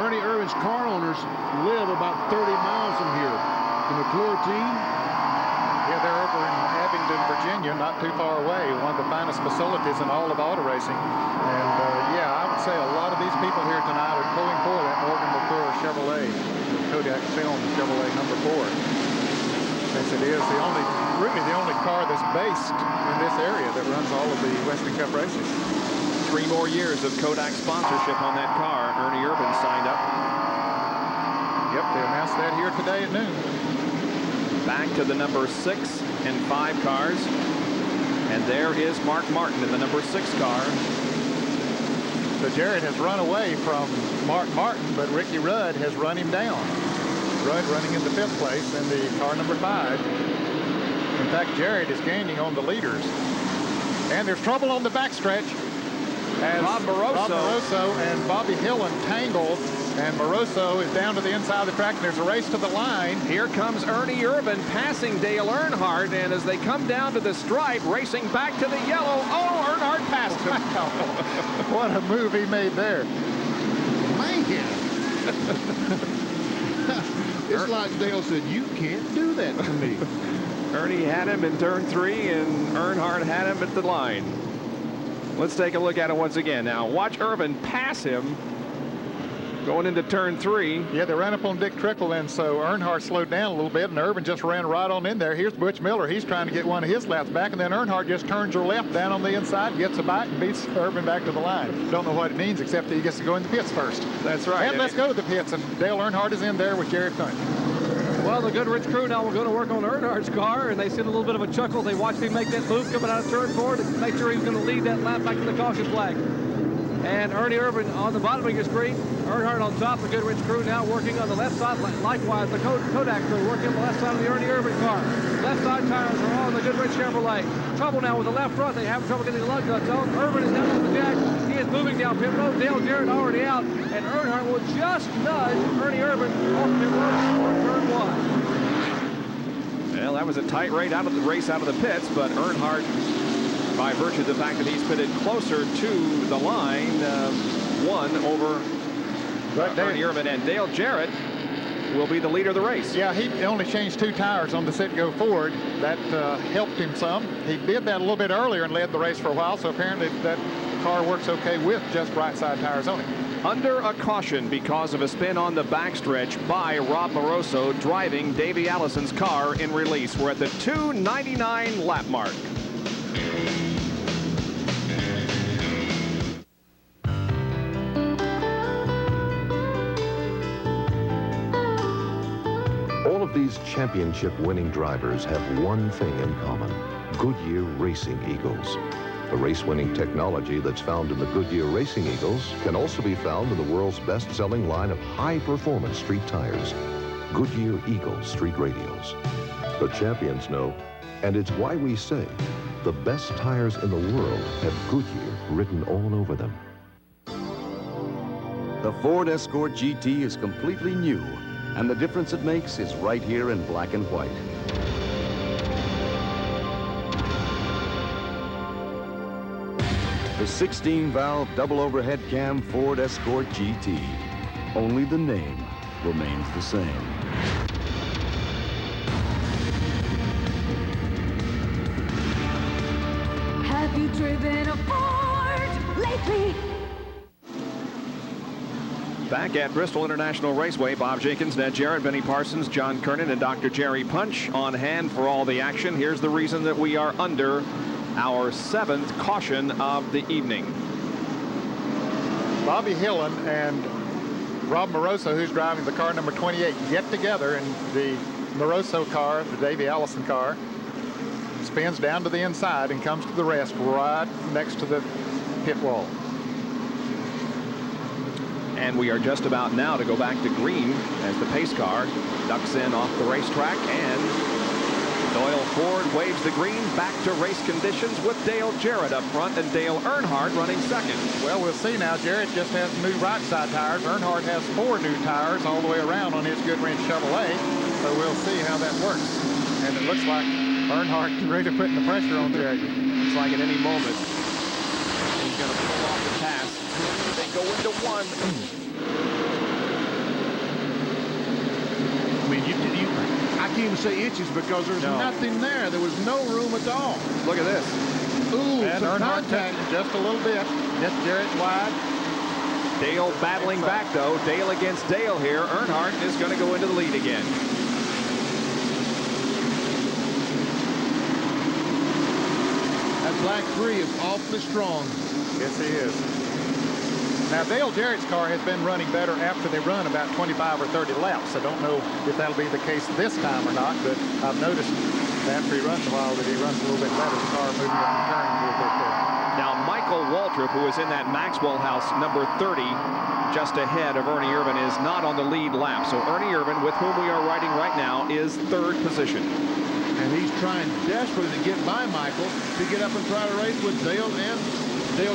Ernie Irvan's car owners live about 30 miles from here. The McClure team? Yeah, they're over in Abingdon, Virginia, not too far away. One of the finest facilities in all of auto racing. And, yeah, I would say a lot of these people here tonight are pulling for that Morgan McClure Chevrolet, Kodak Film Chevrolet number 4. Since it is really the only car that's based in this area that runs all of the Winston Cup races. 3 more years of Kodak sponsorship on that car. Ernie Irvan signed up. Yep, they announced that here today at noon. Back to the number 6 and 5 cars. And there is Mark Martin in the number 6 car. So Jared has run away from Mark Martin, but Ricky Rudd has run him down. Rudd running in the 5th place in the car number 5. In fact, Jared is gaining on the leaders. And there's trouble on the backstretch as Rob Moroso and Bobby Hillen tangled, and Moroso is down to the inside of the track, and there's a race to the line. Here comes Ernie Irvan passing Dale Earnhardt, and as they come down to the stripe, racing back to the yellow, oh, Earnhardt passed him. What a move he made there. Man. It's like Dale said, you can't do that to me. Ernie had him in turn 3, and Earnhardt had him at the line. Let's take a look at it once again. Now, watch Irvan pass him going into turn 3. Yeah, they ran up on Dick Trickle, and so Earnhardt slowed down a little bit, and Irvan just ran right on in there. Here's Butch Miller. He's trying to get one of his laps back, and then Earnhardt just turns her left down on the inside, gets a bite, and beats Irvan back to the line. Don't know what it means, except that he gets to go in the pits first. That's right. And let's go to the pits, and Dale Earnhardt is in there with Jared Kunt. Well, the Goodrich crew now will go to work on Earnhardt's car, and they see a little bit of a chuckle. They watched him make that move coming out of turn 4 to make sure he was going to lead that lap back to the caution flag. And Ernie Irvan on the bottom of your screen, Earnhardt on top, the Goodrich crew now working on the left side. Likewise, the Kodak crew working on the left side of the Ernie Irvan car. Left side tires are on the Goodrich Chevrolet. Trouble now with the left front. They have trouble getting the lug nuts on. Irvan is down on the jack. He is moving down pit road. Dale Jarrett already out. And Earnhardt will just nudge Ernie Irvan off pit road for turn 1. Well, that was a tight race out of the pits, but Earnhardt, by virtue of the fact that he's pitted closer to the line, won over Ernie Irvan, and Dale Jarrett will be the leader of the race. Yeah, he only changed 2 tires on the sit-go forward. That helped him some. He did that a little bit earlier and led the race for a while, so apparently that car works okay with just right side tires on it. Under a caution because of a spin on the backstretch by Rob Moroso driving Davey Allison's car in release. We're at the 2:99 lap mark. All of these championship-winning drivers have one thing in common: Goodyear Racing Eagles. The race-winning technology that's found in the Goodyear Racing Eagles can also be found in the world's best-selling line of high-performance street tires, Goodyear Eagle Street Radials. The champions know, and it's why we say the best tires in the world have Goodyear written all over them. The Ford Escort GT is completely new, and the difference it makes is right here in black and white. The 16-valve double overhead cam Ford Escort GT. Only the name remains the same. Have you driven a Ford lately? Back at Bristol International Raceway, Bob Jenkins, Ned Jarrett, Benny Parsons, John Kernan, and Dr. Jerry Punch on hand for all the action. Here's the reason that we are under our 7th caution of the evening. Bobby Hillen and Rob Moroso, who's driving the car number 28, get together in the Moroso car, the Davey Allison car, spins down to the inside and comes to the rest right next to the pit wall. And we are just about now to go back to green as the pace car ducks in off the racetrack, and Doyle Ford waves the green back to race conditions with Dale Jarrett up front and Dale Earnhardt running second. Well, we'll see now. Jarrett just has new right side tires. Earnhardt has 4 new tires all the way around on his Goodwrench Chevrolet. So we'll see how that works. And it looks like Earnhardt really putting the pressure on Jarrett. It's like at any moment he's going to pull off the pass. They go into one. I mean, I can't even say inches because there's nothing there. There was no room at all. Look at this. Ooh, and Earnhardt touched just a little bit. Just Jarrett wide. Dale battling back, though. Dale against Dale here. Earnhardt is going to go into the lead again. That black 3 is awfully strong. Yes, he is. Now, Dale Jarrett's car has been running better after they run about 25 or 30 laps. I don't know if that'll be the case this time or not, but I've noticed after he runs a while that he runs a little bit better. The car moving up and turning a little bit there. Now, Michael Waltrip, who is in that Maxwell house, number 30, just ahead of Ernie Irvan, is not on the lead lap. So Ernie Irvan, with whom we are riding right now, is 3rd position. And he's trying desperately to get by Michael to get up and try to race with Dale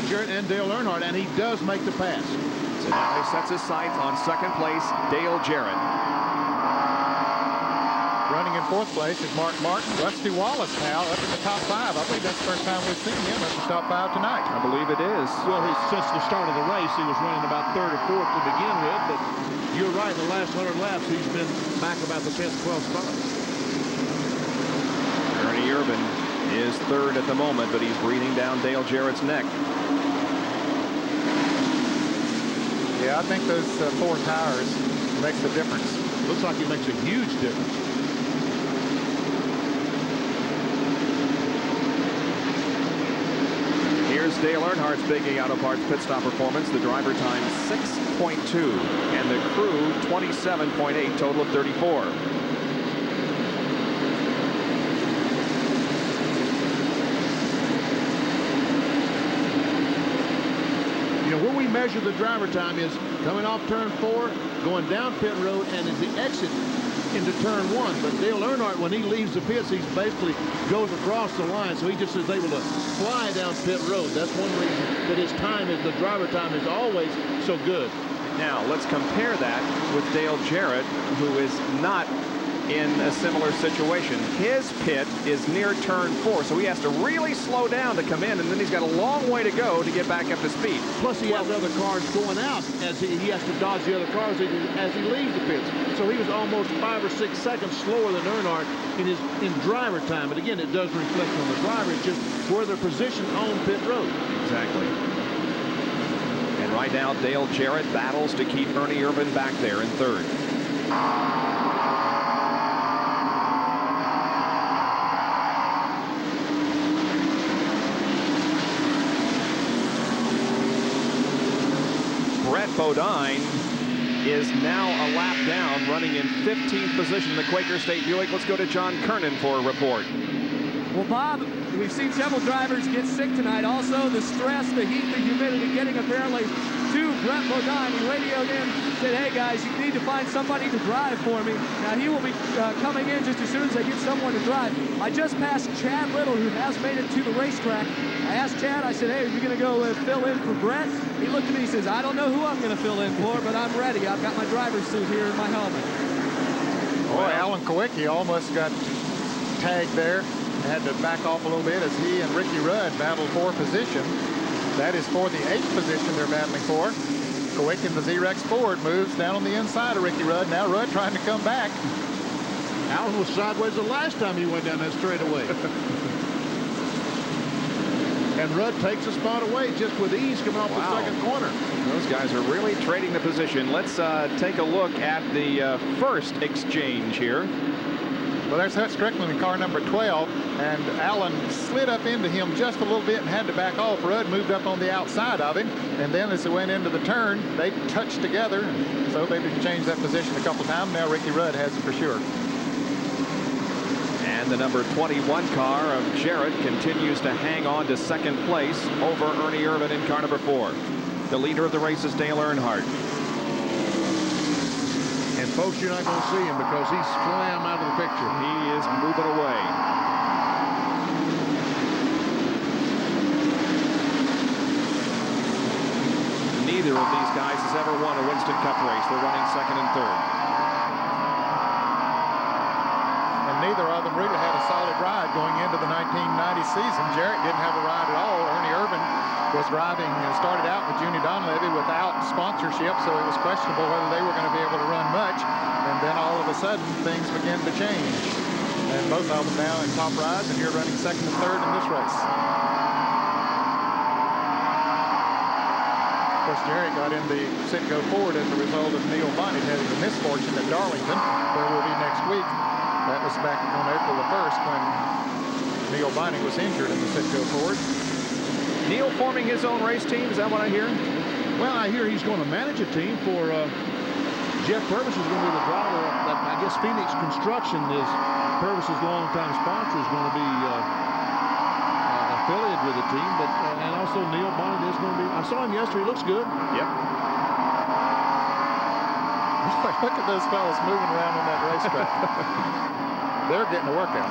Jarrett and Dale Earnhardt, and he does make the pass. So now he sets his sights on 2nd place, Dale Jarrett. Running in 4th place is Mark Martin. Rusty Wallace now up in the top 5. I believe that's the first time we've seen him up in the top 5 tonight. I believe it is. Well, since the start of the race, he was running about 3rd or 4th to begin with, but you're right, in the last 100 laps, he's been back about the 10th, 12th spot. Ernie Irvan is 3rd at the moment, but he's breathing down Dale Jarrett's neck. Yeah, I think those 4 tires makes a difference. Looks like it makes a huge difference. Here's Dale Earnhardt's big auto parts pit stop performance. The driver time 6.2 and the crew 27.8, total of 34. Where we measure the driver time is coming off turn 4, going down pit road, and as the exit into turn 1. But Dale Earnhardt, when he leaves the pits, he basically goes across the line, so he just is able to fly down pit road. That's one reason that his time is, the driver time is always so good. Now, let's compare that with Dale Jarrett, who is not in a similar situation. His pit is near turn 4, so he has to really slow down to come in, and then he's got a long way to go to get back up to speed. Plus, he has other cars going out as he has to dodge the other cars as he leaves the pits. So he was almost 5 or 6 seconds slower than Earnhardt in driver time. But again, it does reflect on the driver. It's just where they're positioned on pit road. Exactly. And right now, Dale Jarrett battles to keep Ernie Irvan back there in 3rd. Bodine is now a lap down, running in 15th position in the Quaker State Buick. Let's go to John Kernan for a report. Well, Bob, we've seen several drivers get sick tonight. Also, the stress, the heat, the humidity getting apparently to Brett Bodine. He radioed in, said, hey, guys, you need to find somebody to drive for me. Now, he will be coming in just as soon as I get someone to drive. I just passed Chad Little, who has made it to the racetrack. I asked Chad, I said, hey, are you going to go fill in for Brett? He looked at me and says, I don't know who I'm going to fill in for, but I'm ready. I've got my driver's suit here and my helmet. Boy, Alan Kowicki almost got tagged there. Had to back off a little bit as he and Ricky Rudd battled for position. That is for the 8th position they're battling for. Quick, and the Z-Rex Ford moves down on the inside of Ricky Rudd. Now Rudd trying to come back. Allen was sideways the last time he went down that straightaway. And Rudd takes a spot away just with ease coming off the second corner. Those guys are really trading the position. Let's take a look at the first exchange here. Well, there's Hutch Strickland in car number 12, and Allen slid up into him just a little bit and had to back off. Rudd moved up on the outside of him, and then as he went into the turn, they touched together, so they've changed that position a couple times. Now Ricky Rudd has it for sure. And the number 21 car of Jarrett continues to hang on to second place over Ernie Irvan in car number 4. The leader of the race is Dale Earnhardt. And folks, you're not going to see him because he's slam out of the picture. He is moving away. Neither of these guys has ever won a Winston Cup race. They're running second and third. And neither of them really had a solid ride going into the 1990 season. Jarrett didn't have a ride at all. Ernie Irvan was driving, started out with Junie Donlevy without sponsorship, so it was questionable whether they were going to be able to run much. And then all of a sudden, things began to change. And both of them now in top rides, and here running second and third in this race. Of course, Jarrett got in the Citgo Ford as a result of Neil Bonnet having a misfortune at Darlington, where we'll be next week. That was back on April the 1st when Neil Bonnet was injured in the Citgo Ford. Neil forming his own race team, is that what I hear? Well, I hear he's going to manage a team for Jeff Purvis is going to be the driver. I guess Phoenix Construction is Purvis's longtime sponsor, is going to be affiliated with the team. But and also Neil Bonnet is going to be. I saw him yesterday. He looks good. Yep. Look at those fellas moving around on that racetrack. They're getting a workout.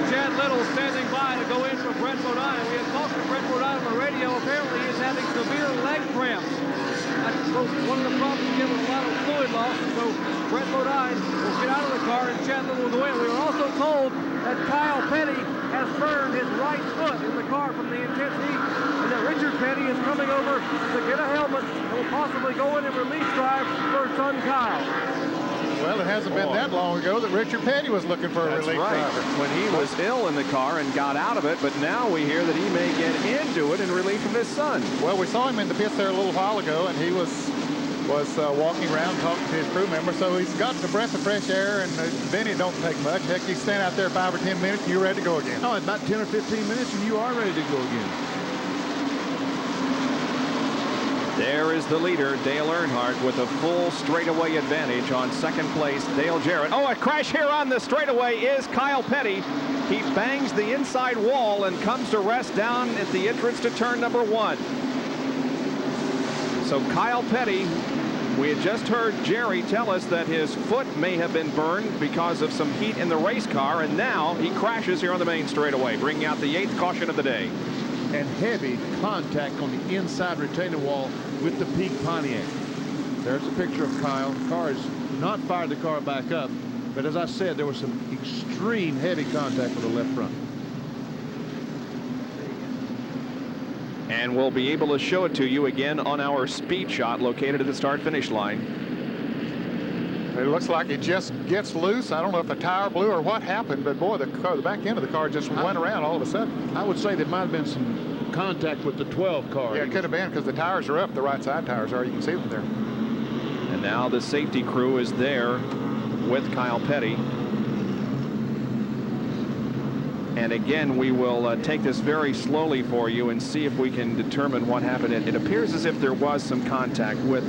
Chad Little standing by to go in for Brett Bodine. We had talked to Brett Bodine on the radio. Apparently he's having severe leg cramps. That's one of the problems you get with a lot of fluid loss. So Brett Bodine will get out of the car and Chad Little will go in. We were also told that Kyle Petty has burned his right foot in the car from the intense heat, and that Richard Petty is coming over to get a helmet and will possibly go in and release drive for son Kyle. Well, it hasn't been that long ago that Richard Petty was looking for a relief driver. When he was ill in the car and got out of it, but now we hear that he may get into it in relief of his son. Well, we saw him in the pits there a little while ago, and he was walking around talking to his crew member, so he's got the breath of fresh air, and then it don't take much. Heck, you stand out there 5 or 10 minutes, and you're ready to go again. Oh, about 10 or 15 minutes, and you are ready to go again. There is the leader, Dale Earnhardt, with a full straightaway advantage on second place, Dale Jarrett. Oh, a crash here on the straightaway is Kyle Petty. He bangs the inside wall and comes to rest down at the entrance to turn number 1. So Kyle Petty, we had just heard Jerry tell us that his foot may have been burned because of some heat in the race car, and now he crashes here on the main straightaway, bringing out the 8th caution of the day. And heavy contact on the inside retaining wall with the Peak Pontiac. There's a picture of Kyle. The car has not fired the car back up, but as I said, there was some extreme heavy contact with the left front. And we'll be able to show it to you again on our speed shot located at the start-finish line. It looks like it just gets loose. I don't know if a tire blew or what happened, but boy, the back end of the car just went around all of a sudden. I would say there might have been some contact with the 12 car. Yeah, it could have been because the tires are up. The right side tires are. You can see them there. And now the safety crew is there with Kyle Petty. And again, we will take this very slowly for you and see if we can determine what happened. It appears as if there was some contact with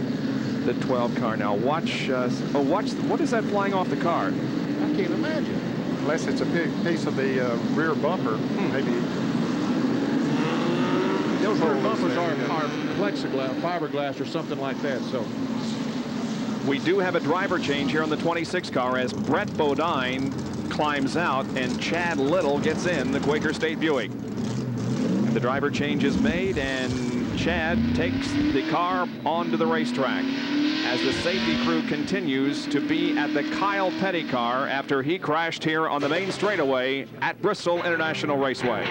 the 12 car. Now watch, watch, what is that flying off the car? I can't imagine. Unless it's a big piece of the rear bumper, maybe. Those rear bumpers are plexiglass, fiberglass, or something like that. So we do have a driver change here on the 26 car as Brett Bodine climbs out and Chad Little gets in the Quaker State Buick. The driver change is made, and Chad takes the car onto the racetrack as the safety crew continues to be at the Kyle Petty car after he crashed here on the main straightaway at Bristol International Raceway.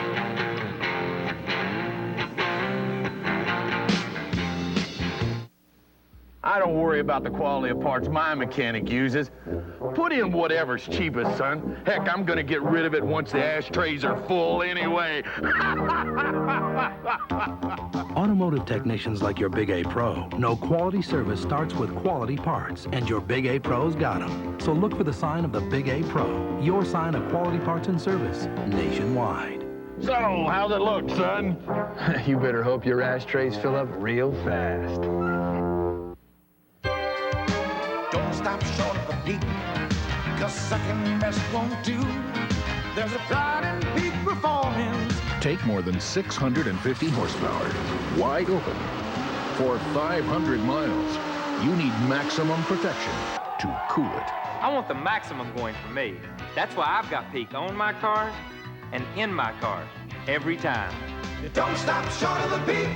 I don't worry about the quality of parts my mechanic uses. Put in whatever's cheapest, son. Heck, I'm gonna get rid of it once the ashtrays are full anyway. Automotive technicians like your Big A Pro know quality service starts with quality parts, and your Big A Pro's got them. So look for the sign of the Big A Pro, your sign of quality parts and service nationwide. So, how's it look, son? You better hope your ashtrays fill up real fast. Don't stop short of the peak, 'cause second best won't do. There's a pride in peak performance. Take more than 650 horsepower, wide open, for 500 miles. You need maximum protection to cool it. I want the maximum going for me. That's why I've got peak on my cars and in my cars every time. Don't stop short of the peak.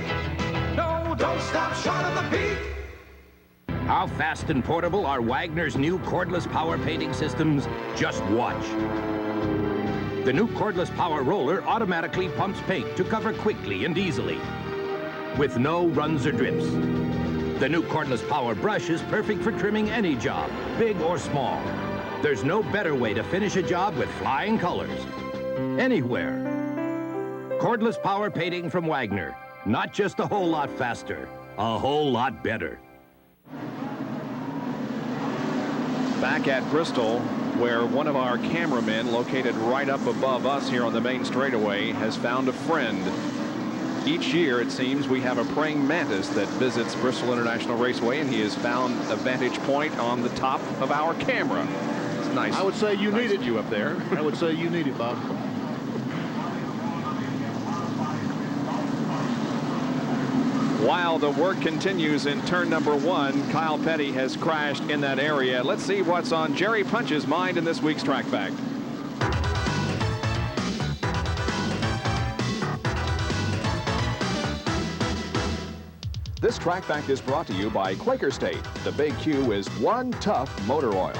No, don't stop short of the peak. How fast and portable are Wagner's new cordless power painting systems? Just watch. The new cordless power roller automatically pumps paint to cover quickly and easily, with no runs or drips. The new cordless power brush is perfect for trimming any job, big or small. There's no better way to finish a job with flying colors. Anywhere. Cordless power painting from Wagner. Not just a whole lot faster, a whole lot better. Back at Bristol, where one of our cameramen located right up above us here on the main straightaway has found a friend. Each year, it seems, we have a praying mantis that visits Bristol International Raceway, and he has found a vantage point on the top of our camera. It's nice. I would say you nice need it. view up there. I would say you need it, Bob. While the work continues in turn number 1, Kyle Petty has crashed in that area. Let's see what's on Jerry Punch's mind in this week's Track Fact. This Track Fact is brought to you by Quaker State. The Big Q is one tough motor oil.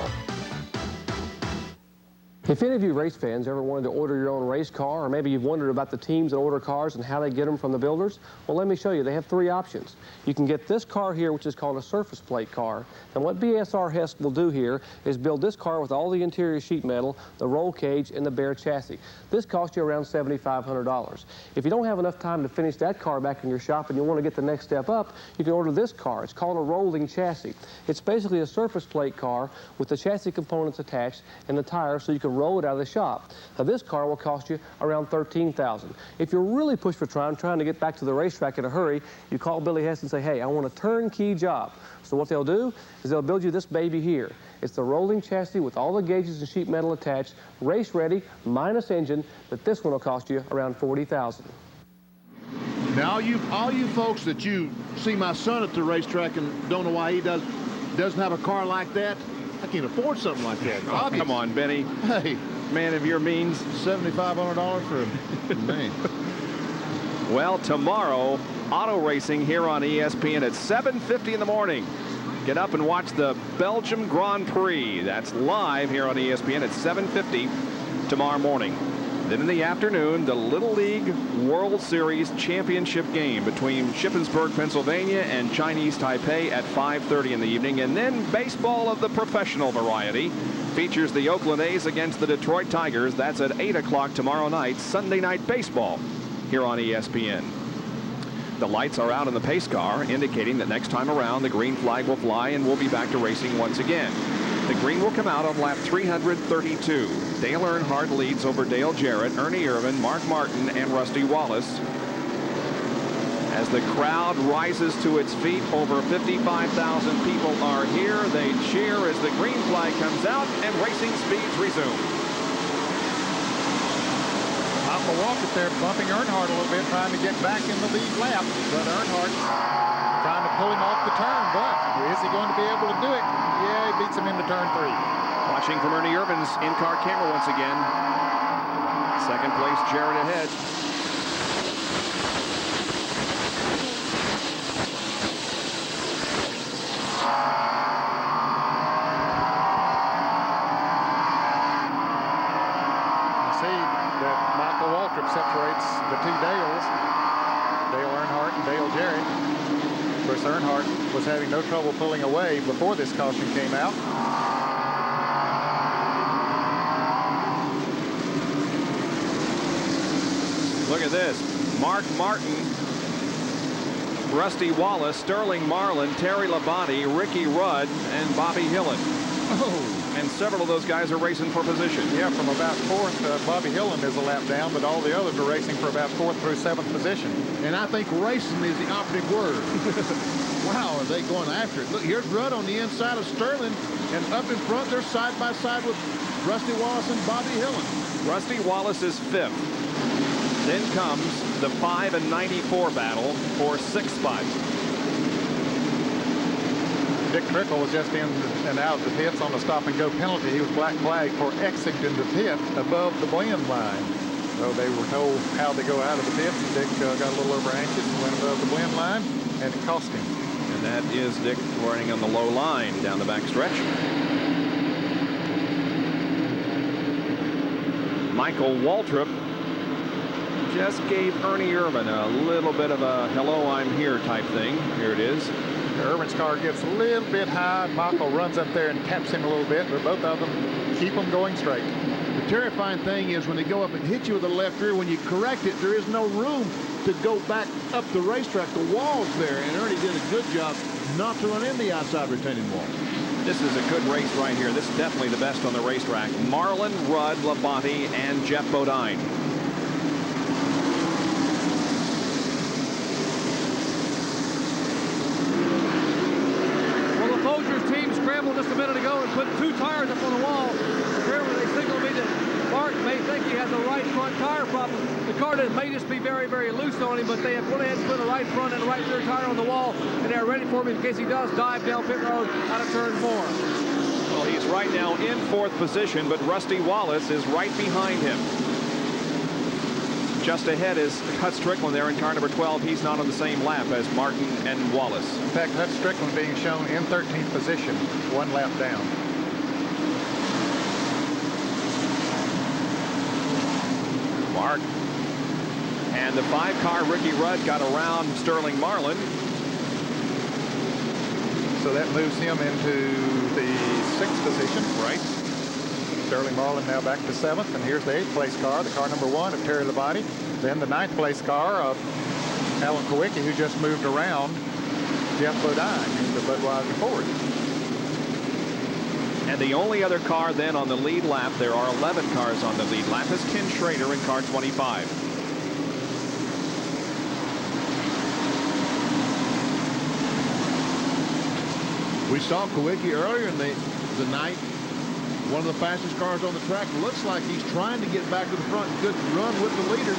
If any of you race fans ever wanted to order your own race car, or maybe you've wondered about the teams that order cars and how they get them from the builders, well, let me show you. They have 3 options. You can get this car here, which is called a surface plate car. And what BSR Hess will do here is build this car with all the interior sheet metal, the roll cage, and the bare chassis. This costs you around $7,500. If you don't have enough time to finish that car back in your shop and you want to get the next step up, you can order this car. It's called a rolling chassis. It's basically a surface plate car with the chassis components attached and the tires so you can roll it out of the shop. Now this car will cost you around $13,000. If you're really pushed for time, trying to get back to the racetrack in a hurry, you call Billy Hess and say, hey, I want a turnkey job. So what they'll do is they'll build you this baby here. It's the rolling chassis with all the gauges and sheet metal attached, race ready, minus engine, but this one will cost you around $40,000. Now, all you folks that you see my son at the racetrack and don't know why he doesn't have a car like that, I can't afford something like that. Oh, come on, Benny. Hey. Man of your means. $7,500 for a man. Well, tomorrow, auto racing here on ESPN at 7:50 in the morning. Get up and watch the Belgium Grand Prix. That's live here on ESPN at 7:50 tomorrow morning. Then in the afternoon, the Little League World Series Championship game between Shippensburg, Pennsylvania and Chinese Taipei at 5:30 in the evening. And then baseball of the professional variety features the Oakland A's against the Detroit Tigers. That's at 8 o'clock tomorrow night, Sunday Night Baseball here on ESPN. The lights are out in the pace car, indicating that next time around the green flag will fly and we'll be back to racing once again. The green will come out on lap 332. Dale Earnhardt leads over Dale Jarrett, Ernie Irvan, Mark Martin, and Rusty Wallace. As the crowd rises to its feet, over 55,000 people are here. They cheer as the green flag comes out and racing speeds resume. Michael Walker there bumping Earnhardt a little bit, trying to get back in the lead lap. But Earnhardt trying to pull him off the turn. But is he going to be able to do it? Yeah, he beats him into turn 3. Watching from Ernie Irvan's in-car camera once again. Second place, Jarrett ahead. Separates the 2 Dales, Dale Earnhardt and Dale Jarrett. Bruce Earnhardt was having no trouble pulling away before this caution came out. Look at this. Mark Martin, Rusty Wallace, Sterling Marlin, Terry Labonte, Ricky Rudd, and Bobby Hillin. Oh. And several of those guys are racing for position. Yeah, from about 4th, Bobby Hillin is a lap down, but all the others are racing for about 4th through 7th position. And I think racing is the operative word. Wow, are they going after it? Look, here's Rudd on the inside of Sterling, and up in front, they're side by side with Rusty Wallace and Bobby Hillin. Rusty Wallace is 5th. Then comes the 5 and 94 battle for 6th spot. Dick Trickle was just in and out of the pits on the stop-and-go penalty. He was black flagged for exiting the pit above the blend line. So they were told how to go out of the pits. Dick got a little over anxious and went above the blend line, and it cost him. And that is Dick running on the low line down the back stretch. Michael Waltrip just gave Ernie Irvan a little bit of a hello, I'm here type thing. Here it is. Irvin's car gets a little bit high. Michael runs up there and taps him a little bit, but both of them keep them going straight. The terrifying thing is when they go up and hit you with the left rear, when you correct it, there is no room to go back up the racetrack. The wall's there, and Ernie did a good job not to run in the outside retaining wall. This is a good race right here. This is definitely the best on the racetrack. Marlin, Rudd, Labonte, and Jeff Bodine. Just a minute ago and put 2 tires up on the wall. Apparently they signaled me that Mark may think he has a right front tire problem. The car may just be very, very loose on him, but they have went ahead and put a right front and a right rear tire on the wall, and they're ready for him in case he does dive down pit road out of turn 4. Well, he's right now in 4th position, but Rusty Wallace is right behind him. Just ahead is Hut Strickland there in car number 12. He's not on the same lap as Martin and Wallace. In fact, Hut Strickland being shown in 13th position, 1 lap down. Mark. And the 5-car Ricky Rudd got around Sterling Marlin. So that moves him into the 6th position. Right. Sterling Marlin now back to 7th, and here's the 8th place car, the car number 1 of Terry Labonte. Then the 9th place car of Alan Kowicki, who just moved around Jeff Bodine in the Budweiser Ford. And the only other car then on the lead lap, there are 11 cars on the lead lap, is Ken Schrader in car 25. We saw Kowicki earlier in the night. One of the fastest cars on the track. Looks like he's trying to get back to the front. Good run with the leader,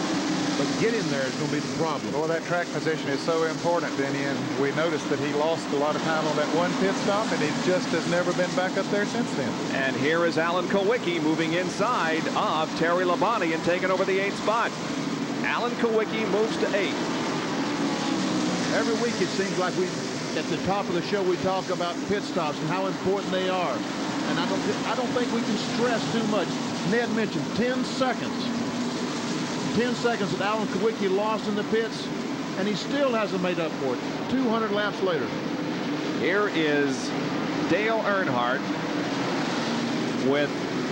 but getting there is going to be the problem. Well, that track position is so important, Denny, and we noticed that he lost a lot of time on that 1 pit stop, and he just has never been back up there since then. And here is Alan Kowicki moving inside of Terry Labonte and taking over the 8th spot. Alan Kowicki moves to 8th. Every week it seems like at the top of the show, we talk about pit stops and how important they are. And I don't think we can stress too much. Ned mentioned 10 seconds. 10 seconds that Alan Kowicki lost in the pits, and he still hasn't made up for it 200 laps later. Here is Dale Earnhardt with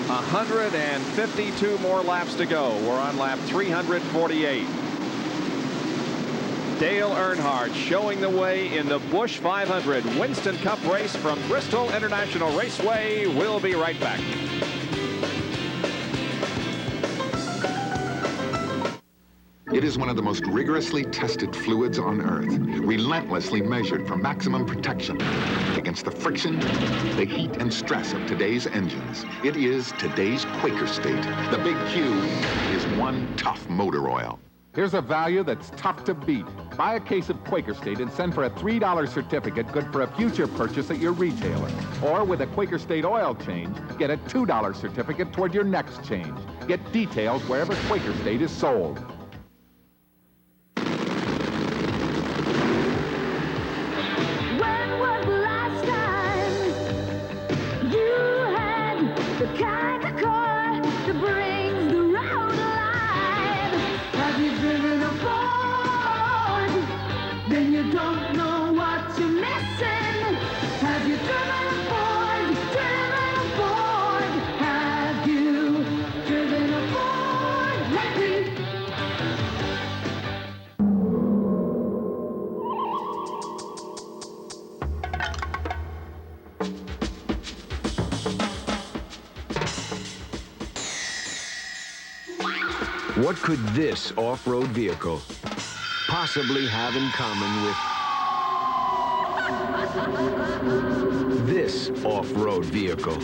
152 more laps to go. We're on lap 348. Dale Earnhardt showing the way in the Busch 500 Winston Cup race from Bristol International Raceway. We'll be right back. It is one of the most rigorously tested fluids on Earth, relentlessly measured for maximum protection against the friction, the heat, and stress of today's engines. It is today's Quaker State. The Big Q is one tough motor oil. Here's a value that's tough to beat. Buy a case of Quaker State and send for a $3 certificate good for a future purchase at your retailer. Or with a Quaker State oil change, get a $2 certificate toward your next change. Get details wherever Quaker State is sold. When was the last time you had the kind of car that brings the road alive? Have you driven a Ford? Then you don't know what What could this off-road vehicle possibly have in common with this off-road vehicle?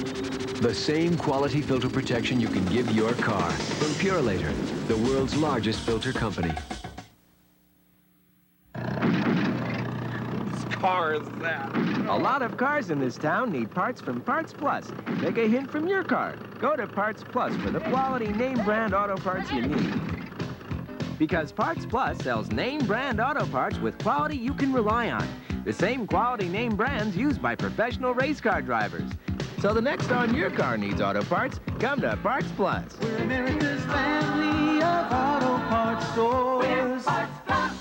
The same quality filter protection you can give your car from Purelator, the world's largest filter company. Whose car is that? A lot of cars in this town need parts from Parts Plus. Take a hint from your car. Go to Parts Plus for the quality name brand auto parts you need. Because Parts Plus sells name brand auto parts with quality you can rely on. The same quality name brands used by professional race car drivers. So the next time your car needs auto parts, come to Parts Plus. We're America's family of auto parts stores. We're Parts Plus.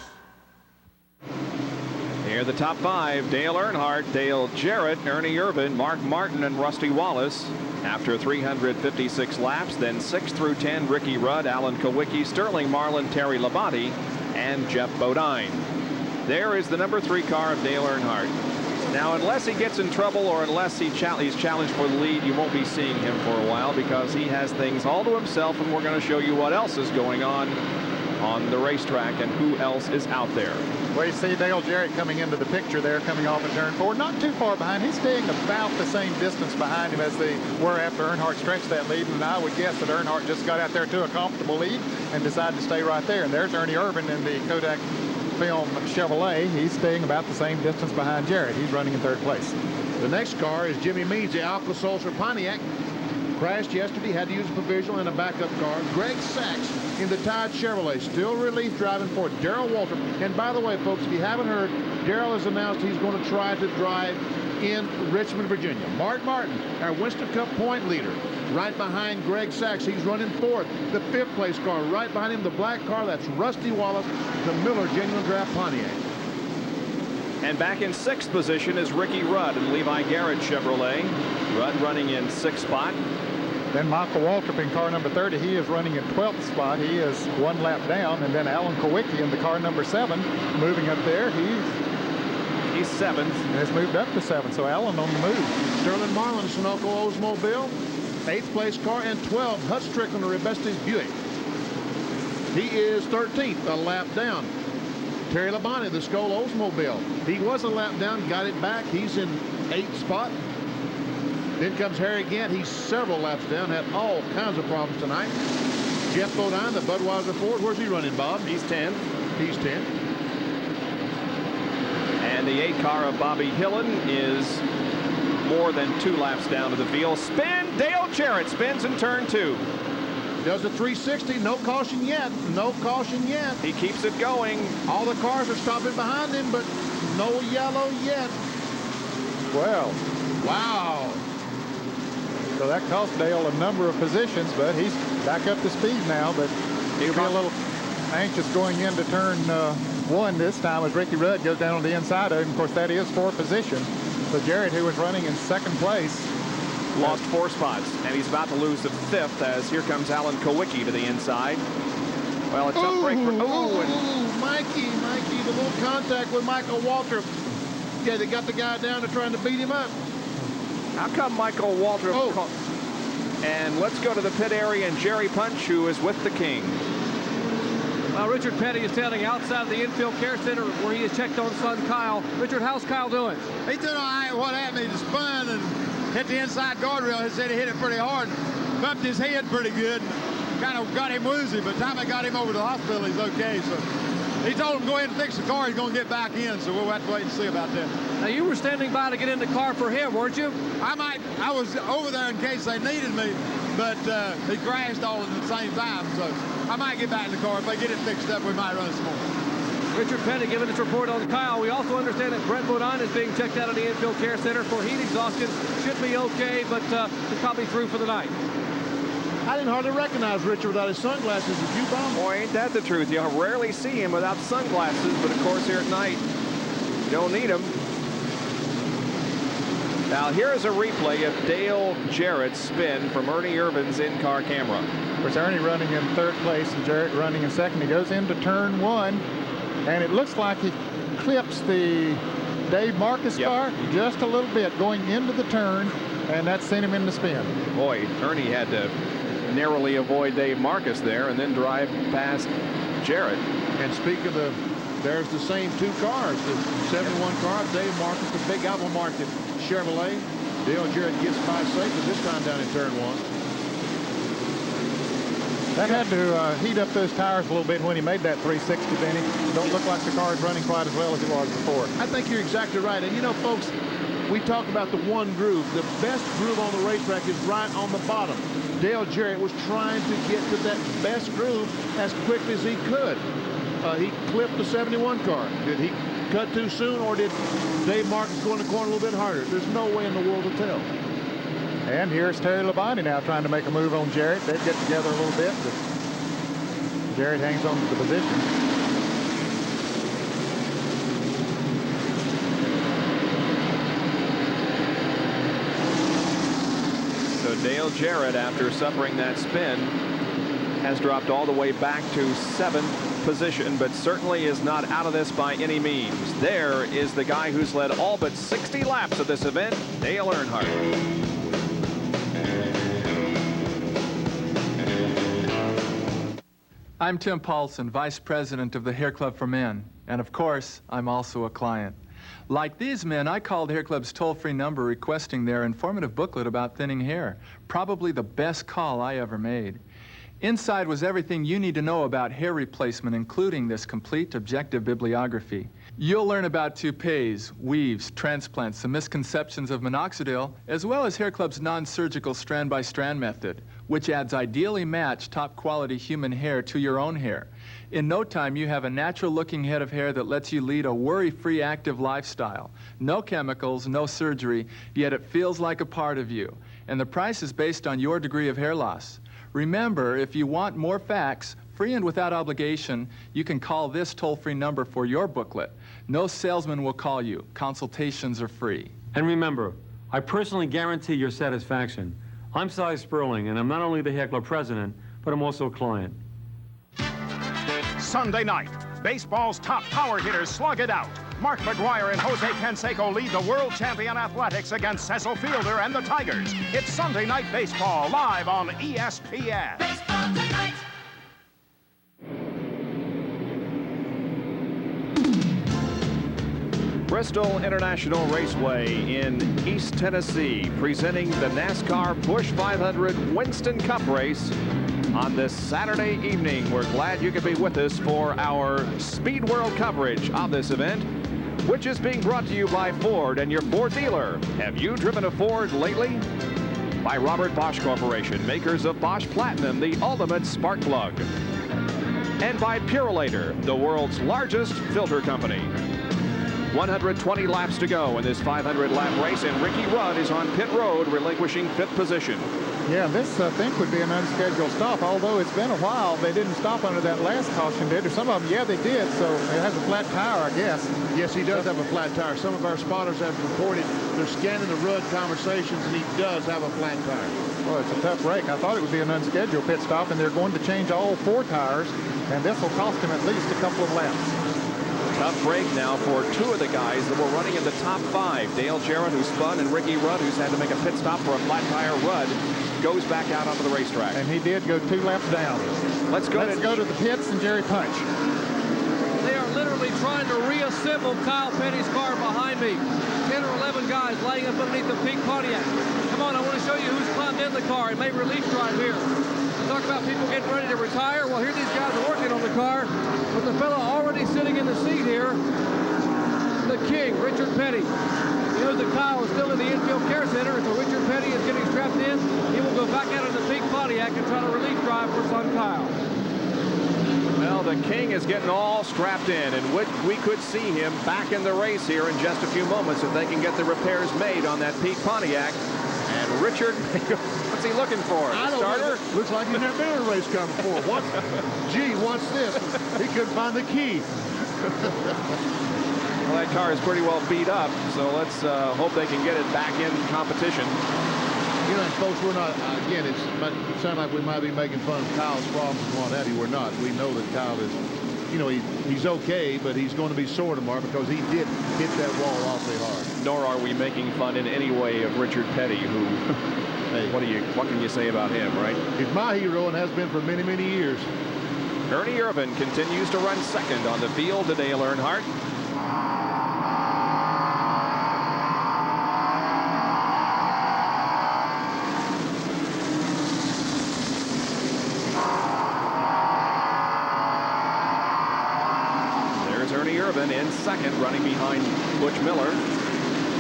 Here are the top 5. Dale Earnhardt, Dale Jarrett, Ernie Irvan, Mark Martin, and Rusty Wallace. After 356 laps, then 6 through 10, Ricky Rudd, Alan Kowicki, Sterling Marlin, Terry Labonte, and Jeff Bodine. There is the number 3 car of Dale Earnhardt. Now, unless he gets in trouble or unless he's challenged for the lead, you won't be seeing him for a while because he has things all to himself, and we're going to show you what else is going on the racetrack and who else is out there. Well, you see Dale Jarrett coming into the picture there, coming off of turn 4, not too far behind. He's staying about the same distance behind him as they were after Earnhardt stretched that lead, and I would guess that Earnhardt just got out there to a comfortable lead and decided to stay right there. And there's Ernie Irvan in the Kodak Film Chevrolet. He's staying about the same distance behind Jarrett. He's running in 3rd place. The next car is Jimmy Means, the Alka-Seltzer Pontiac. Crashed yesterday, had to use a provisional and a backup car. Greg Sachs in the Tide Chevrolet, still relief driving for Darrell Walter. And by the way, folks, if you haven't heard, Darrell has announced he's going to try to drive in Richmond, Virginia. Mark Martin, our Winston Cup point leader, right behind Greg Sachs. He's running 4th. The 5th place car, right behind him, the black car, that's Rusty Wallace, the Miller Genuine Draft Pontiac. And back in 6th position is Ricky Rudd and Levi Garrett Chevrolet. Rudd running in 6th spot. Then Michael Waltrip in car number 30. He is running in 12th spot. He is 1 lap down. And then Alan Kowicki in the car number 7, moving up there. He's 7th. Has moved up to 7. So Alan on the move. Sterling Marlin, Sunoco Oldsmobile, 8th place car, and 12, Hutch Strickland, the Rebestes Buick. He is 13th, a lap down. Terry Labonte, the Skoll Oldsmobile. He was a lap down, got it back. He's in 8th spot. Then comes Harry Gant. He's several laps down, had all kinds of problems tonight. Jeff Bodine, the Budweiser Ford. Where's he running, Bob? He's 10th. He's 10th. And the 8 car of Bobby Hillen is more than 2 laps down to the field. Spin! Dale Jarrett spins in turn 2. Does a 360. No caution yet. No caution yet. He keeps it going. All the cars are stopping behind him, but no yellow yet. Well. Wow. So that cost Dale a number of positions, but he's back up to speed now. But he'll be a little anxious going into turn 1 this time as Ricky Rudd goes down on the inside of him. Of course, that is 4th position. So Jarrett, who was running in 2nd place, lost 4 spots, and he's about to lose the 5th as here comes Alan Kowicki to the inside. Well, it's up break for... Mikey, the little contact with Michael Waltrip. Yeah, they got the guy down. They're trying to beat him up. How come Michael Waltrip... And let's go to the pit area and Jerry Punch, who is with the King. Well, Richard Petty is standing outside of the infield care center where he has checked on son Kyle. Richard, how's Kyle doing? He's doing all right. What happened? He just spun and hit the inside guardrail. He said he hit it pretty hard. Bumped his head pretty good. Kind of got him woozy. By the time I got him over to the hospital, he's okay. So he told him to go ahead and fix the car. He's going to get back in. So we'll have to wait and see about that. Now, you were standing by to get in the car for him, weren't you? I was over there in case they needed me, but he crashed all at the same time. So I might get back in the car. If they get it fixed up, we might run some more. Richard Petty giving his report on Kyle. We also understand that Brett Bodine is being checked out at the infield care center for heat exhaustion. Should be okay, but he's probably through for the night. I didn't hardly recognize Richard without his sunglasses. Did you, Bob? Boy, ain't that the truth. You rarely see him without sunglasses, but of course here at night, you don't need them. Now here's a replay of Dale Jarrett's spin from Ernie Irvan's in-car camera. Of course, Ernie running in 3rd place and Jarrett running in 2nd. He goes into turn 1, and it looks like he clips the Dave Marcus car just a little bit going into the turn, and that sent him in the spin. Boy, Ernie had to narrowly avoid Dave Marcus there and then drive past Jarrett. And speaking of there's the same two cars. The 71 car, Dave Marcus, the Big Apple Market Chevrolet. Dale Jarrett gets by safely this time down in turn 1. That had to heat up those tires a little bit when he made that 360, Benny. Don't look like the car is running quite as well as it was before. I think you're exactly right. And you know, folks, we talk about the one groove. The best groove on the racetrack is right on the bottom. Dale Jarrett was trying to get to that best groove as quickly as he could. He clipped the 71 car. Did he cut too soon, or did Dave Marcus go in the corner a little bit harder? There's no way in the world to tell. And here's Terry Labonte now trying to make a move on Jarrett. They get together a little bit, but Jarrett hangs on to the position. So Dale Jarrett, after suffering that spin, has dropped all the way back to 7th position, but certainly is not out of this by any means. There is the guy who's led all but 60 laps of this event, Dale Earnhardt. I'm Tim Paulson, Vice President of the Hair Club for Men, and of course, I'm also a client. Like these men, I called Hair Club's toll-free number requesting their informative booklet about thinning hair. Probably the best call I ever made. Inside was everything you need to know about hair replacement, including this complete objective bibliography. You'll learn about toupees, weaves, transplants, some misconceptions of minoxidil, as well as Hair Club's non-surgical strand-by-strand method, which adds ideally matched top-quality human hair to your own hair. In no time, you have a natural-looking head of hair that lets you lead a worry-free, active lifestyle. No chemicals, no surgery, yet it feels like a part of you. And the price is based on your degree of hair loss. Remember, if you want more facts, free and without obligation, you can call this toll-free number for your booklet. No salesman will call you. Consultations are free. And remember, I personally guarantee your satisfaction. I'm Cy Sperling, and I'm not only the Hair Club president, but I'm also a client. Sunday night, baseball's top power hitters slug it out. Mark McGuire and Jose Canseco lead the world champion Athletics against Cecil Fielder and the Tigers. It's Sunday Night Baseball, live on ESPN. Baseball tonight. Bristol International Raceway in East Tennessee, presenting the NASCAR Busch 500 Winston Cup race on this Saturday evening. We're glad you could be with us for our Speed World coverage of this event, which is being brought to you by Ford and your Ford dealer. Have you driven a Ford lately? By Robert Bosch Corporation, makers of Bosch Platinum, the ultimate spark plug. And by Purolator, the world's largest filter company. 120 laps to go in this 500-lap race, and Ricky Rudd is on pit road, relinquishing 5th position. Yeah, this, I think, would be an unscheduled stop, although it's been a while. They didn't stop under that last caution, did or some of them? Yeah, they did, so it has a flat tire, I guess. Yes, he does have a flat tire. Some of our spotters have reported they're scanning the Rudd conversations, and he does have a flat tire. Well, it's a tough break. I thought it would be an unscheduled pit stop, and they're going to change all 4 tires, and this will cost him at least a couple of laps. Tough break now for 2 of the guys that were running in the top 5. Dale Jarrett, who spun, and Ricky Rudd, who's had to make a pit stop for a flat tire. Rudd goes back out onto the racetrack. And he did go 2 laps down. Let's go to the pits and Jerry Punch. They are literally trying to reassemble Kyle Petty's car behind me. 10 or 11 guys laying up underneath the pink Pontiac. Come on, I want to show you who's climbed in the car and made relief drive here. Talk about people getting ready to retire. Well, here these guys are working on the car. But the fella already sitting in the seat here, the king, Richard Petty. He knows that Kyle is still in the infield care center, and so Richard Petty is getting strapped in. He will go back out of the pink Pontiac and try to relief drive for son Kyle. Well, the king is getting all strapped in, and we could see him back in the race here in just a few moments if they can get the repairs made on that pink Pontiac. And Richard, what's he looking for? I don't know. Looks like he's never been in a race car before. Gee, what's this? He couldn't find the key. Well, that car is pretty well beat up, so let's hope they can get it back in competition. You know, and folks, we're not, again, it sounds like we might be making fun of Kyle's problems and what have you. We're not. We know that Kyle is, you know, he's okay, but he's going to be sore tomorrow because he did hit that wall awfully hard. Nor are we making fun in any way of Richard Petty, who Hey. What can you say about him, right? He's my hero and has been for many, many years. Ernie Irvan continues to run second on the field to Dale Earnhardt. There's Ernie Irvan in second, running behind Butch Miller.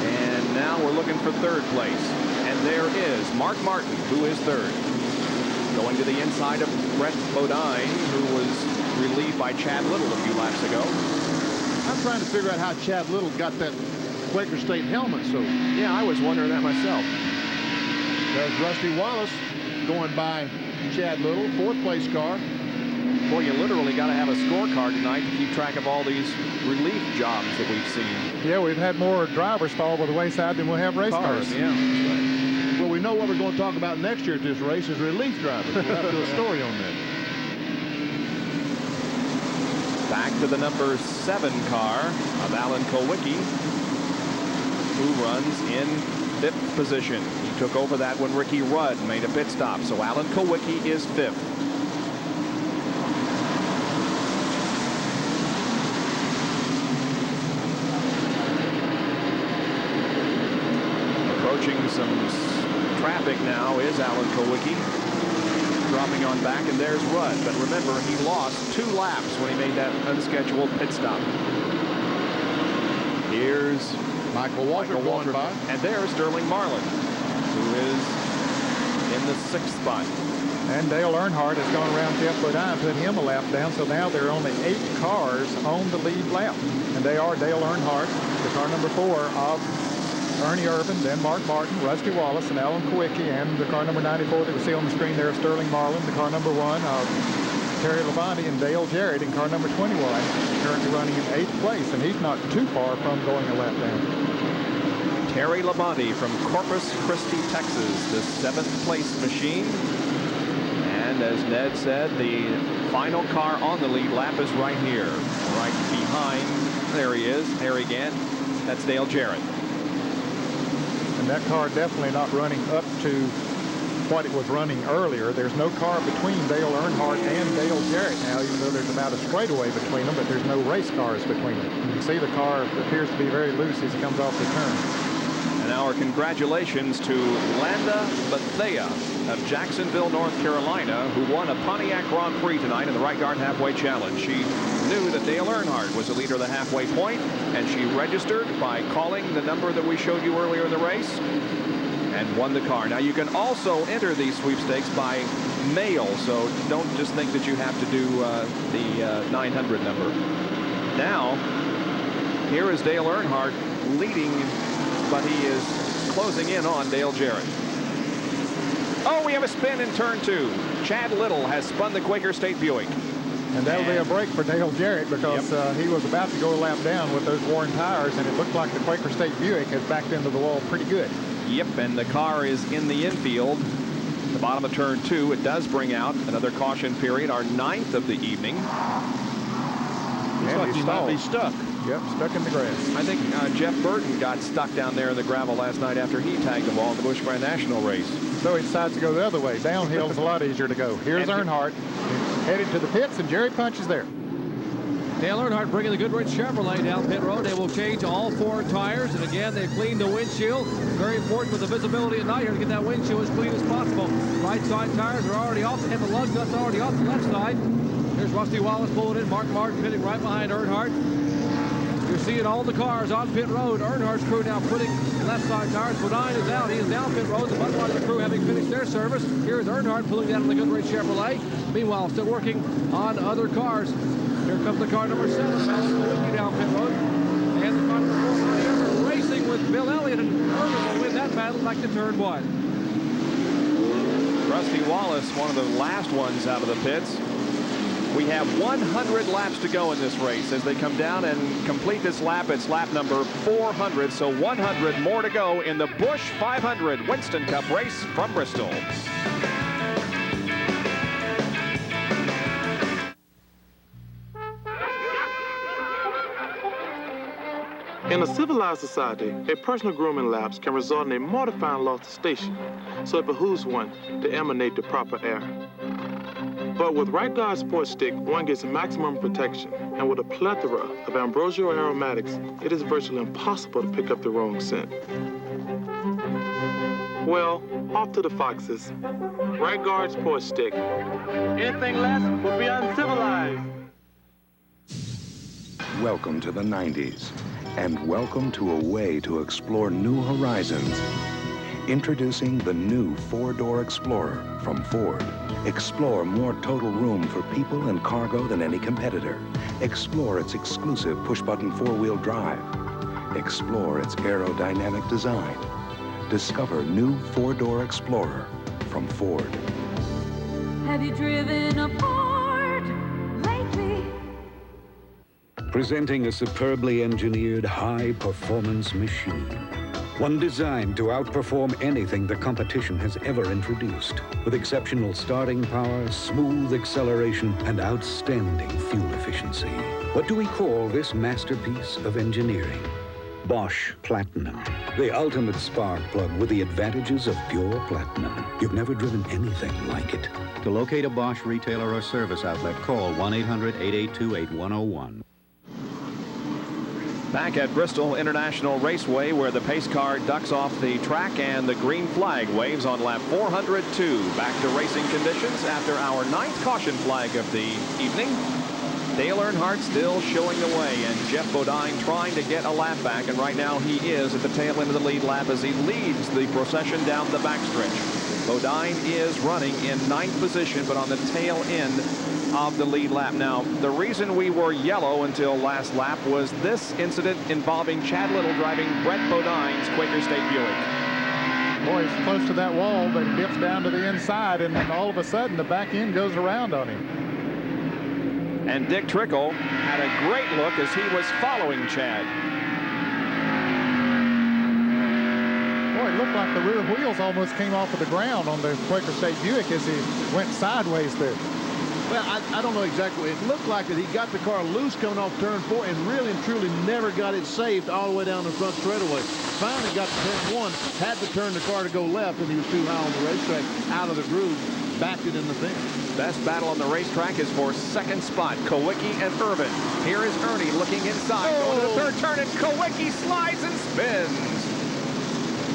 And now we're looking for third place. And there is Mark Martin, who is third. Going to the inside of Brett Bodine, who was relieved by Chad Little a few laps ago. I'm trying to figure out how Chad Little got that Quaker State helmet. So yeah, I was wondering that myself. There's Rusty Wallace going by Chad Little, fourth place car. Boy, you literally got to have a scorecard tonight to keep track of all these relief jobs that we've seen. Yeah, we've had more drivers fall by the wayside than we'll have race cars. Yeah, that's right. Well, we know what we're going to talk about next year at this race is relief drivers. We'll have to do a story on that. Back to the number 7 car of Alan Kulwicki, who runs in 5th position. He took over that when Ricky Rudd made a pit stop. So Alan Kulwicki is 5th. Approaching some traffic now is Alan Kulwicki, dropping on back, and there's Rudd. But remember, he lost 2 laps when he made that unscheduled pit stop. Here's Michael Walter going by. And there's Sterling Marlin, who is in the 6th spot. And Dale Earnhardt has gone around Jeff Bodine, put him a lap down, so now there are only 8 cars on the lead lap. And they are Dale Earnhardt, the car number 4 of Ernie Irvan, then Mark Martin, Rusty Wallace, and Alan Kulwicki, and the car number 94 that we see on the screen there is Sterling Marlin, the car number 1 of Terry Labonte and Dale Jarrett in car number 21, currently running in 8th place, and he's not too far from going a lap down. Terry Labonte from Corpus Christi, Texas, the 7th place machine. And as Ned said, the final car on the lead lap is right here, right behind. There he is, Harry Gant. That's Dale Jarrett. And that car definitely not running up to what it was running earlier. There's no car between Dale Earnhardt and Dale Jarrett now, even though there's about a straightaway between them, but there's no race cars between them. You can see the car appears to be very loose as it comes off the turn. And our congratulations to Landa Bethea of Jacksonville, North Carolina, who won a Pontiac Grand Prix tonight in the Right Guard Halfway Challenge. She knew that Dale Earnhardt was the leader of the halfway point, and she registered by calling the number that we showed you earlier in the race and won the car. Now, you can also enter these sweepstakes by mail, so don't just think that you have to do the 900 number. Now, here is Dale Earnhardt leading, but he is closing in on Dale Jarrett. Oh, we have a spin in turn 2. Chad Little has spun the Quaker State Buick. And that'll be a break for Dale Jarrett because he was about to go a lap down with those worn tires, and it looked like the Quaker State Buick has backed into the wall pretty good. Yep, and the car is in the infield. The bottom of turn 2, it does bring out another caution period, our 9th of the evening. Looks like he might be stuck. Yep, stuck in the grass. I think Jeff Burton got stuck down there in the gravel last night after he tagged the ball in the Busch Grand National race. So he decides to go the other way. Downhill is a lot easier to go. Here's Earnhardt headed to the pits, and Jerry Punch is there. Dale Earnhardt bringing the Goodrich Chevrolet down pit road. They will change all 4 tires, and again, they've cleaned the windshield. Very important with the visibility at night here to get that windshield as clean as possible. Right side tires are already off, and the lug nuts already off the left side. Here's Rusty Wallace pulling in. Mark Martin pitting right behind Earnhardt. You're seeing all the cars on pit road. Earnhardt's crew now putting left side tires. Bodine is out. He is down pit road. The Budweiser crew having finished their service. Here's Earnhardt pulling down the Goodrich Chevrolet. Meanwhile, still working on other cars. Here comes the car number 7, Kulwicki down pit road. And the car number 4, Ernie Irvan, racing with Bill Elliott, and Irvan will win that battle back to turn 1. Rusty Wallace, one of the last ones out of the pits. We have 100 laps to go in this race. As they come down and complete this lap, it's lap number 400, so 100 more to go in the Busch 500 Winston Cup race from Bristol. In a civilized society, a personal grooming lapse can result in a mortifying loss of station, so it behooves one to emanate the proper air. But with Right Guard Sports Stick, one gets maximum protection, and with a plethora of ambrosial aromatics, it is virtually impossible to pick up the wrong scent. Well, off to the foxes. Right Guard Sports Stick. Anything less would be uncivilized. Welcome to the 90s, and welcome to a way to explore new horizons. Introducing the new four-door Explorer from Ford. Explore more total room for people and cargo than any competitor. Explore its exclusive push-button four-wheel drive. Explore its aerodynamic design. Discover new four-door Explorer from Ford. Have you driven a Ford lately? Presenting a superbly engineered high-performance machine. One designed to outperform anything the competition has ever introduced, with exceptional starting power, smooth acceleration, and outstanding fuel efficiency. What do we call this masterpiece of engineering? Bosch Platinum, the ultimate spark plug with the advantages of pure platinum. You've never driven anything like it. To locate a Bosch retailer or service outlet, call 1-800-882-8101. Back at Bristol International Raceway, where the pace car ducks off the track and the green flag waves on lap 402. Back to racing conditions after our 9th caution flag of the evening. Dale Earnhardt still showing the way, and Jeff Bodine trying to get a lap back, and right now he is at the tail end of the lead lap as he leads the procession down the backstretch. Bodine is running in 9th position, but on the tail end of the lead lap. Now, the reason we were yellow until last lap was this incident involving Chad Little driving Brett Bodine's Quaker State Buick. Boy, he's close to that wall, but he dips down to the inside, and then all of a sudden the back end goes around on him. And Dick Trickle had a great look as he was following Chad. Boy, it looked like the rear wheels almost came off of the ground on the Quaker State Buick as he went sideways there. Well, I don't know exactly. It looked like that he got the car loose coming off turn 4 and really and truly never got it saved all the way down the front straightaway. Finally got to turn 1, had to turn the car to go left, and he was too high on the racetrack, out of the groove, backed it in the fence. Best battle on the racetrack is for second spot, Kowicki and Irvan. Here is Ernie looking inside, going to the third turn, and Kowicki slides and spins.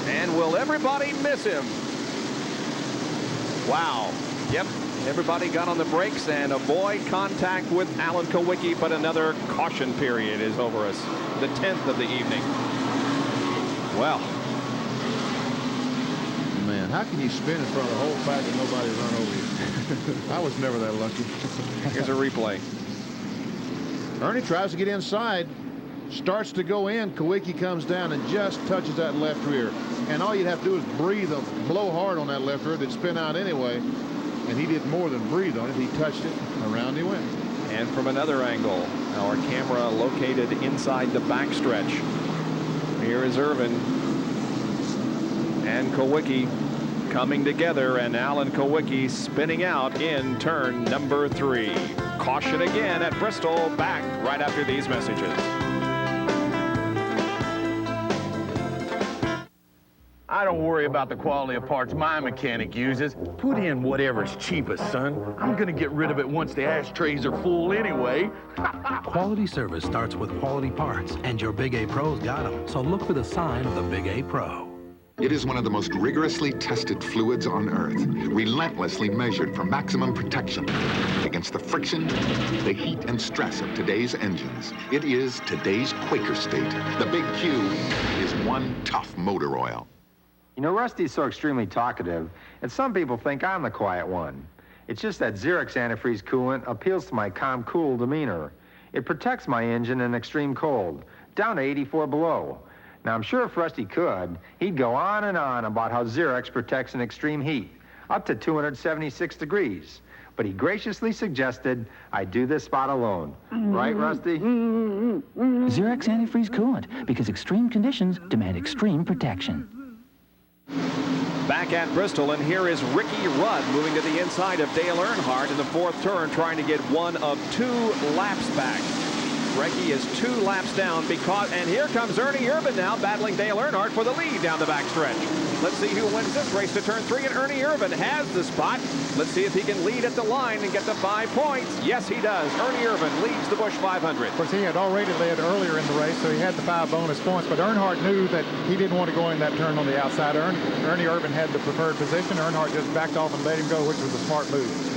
And will everybody miss him? Wow. Yep. Everybody got on the brakes and avoid contact with Alan Kowicki, but another caution period is over us. The 10th of the evening. Well. Man, how can you spin in front of the whole pack and nobody run over you? I was never that lucky. Here's a replay. Ernie tries to get inside, starts to go in. Kowicki comes down and just touches that left rear. And all you'd have to do is breathe, blow hard on that left rear. It'd spin out anyway. And he did more than breathe on it. He touched it, around he went. And from another angle, our camera located inside the backstretch. Here is Irvan and Kowicki coming together, and Alan Kowicki spinning out in turn number 3. Caution again at Bristol, back right after these messages. I don't worry about the quality of parts my mechanic uses. Put in whatever's cheapest, son. I'm gonna get rid of it once the ashtrays are full anyway. Quality service starts with quality parts, and your Big A Pro's got them. So look for the sign of the Big A Pro. It is one of the most rigorously tested fluids on Earth, relentlessly measured for maximum protection against the friction, the heat, and stress of today's engines. It is today's Quaker State. The Big Q is one tough motor oil. You know, Rusty's so extremely talkative, and some people think I'm the quiet one. It's just that Xerox antifreeze coolant appeals to my calm, cool demeanor. It protects my engine in extreme cold, down to 84 below. Now, I'm sure if Rusty could, he'd go on and on about how Xerox protects in extreme heat, up to 276 degrees. But he graciously suggested I do this spot alone. Right, Rusty? Xerox antifreeze coolant, because extreme conditions demand extreme protection. Back at Bristol, and here is Ricky Rudd moving to the inside of Dale Earnhardt in the 4th turn, trying to get one of 2 laps back. Recchi is 2 laps down and here comes Ernie Irvan now battling Dale Earnhardt for the lead down the backstretch. Let's see who wins this race to turn 3, and Ernie Irvan has the spot. Let's see if he can lead at the line and get the 5 points. Yes, he does. Ernie Irvan leads the Busch 500. Of course, he had already led earlier in the race, so he had the 5 bonus points, but Earnhardt knew that he didn't want to go in that turn on the outside. Ernie Irvan had the preferred position. Earnhardt just backed off and let him go, which was a smart move.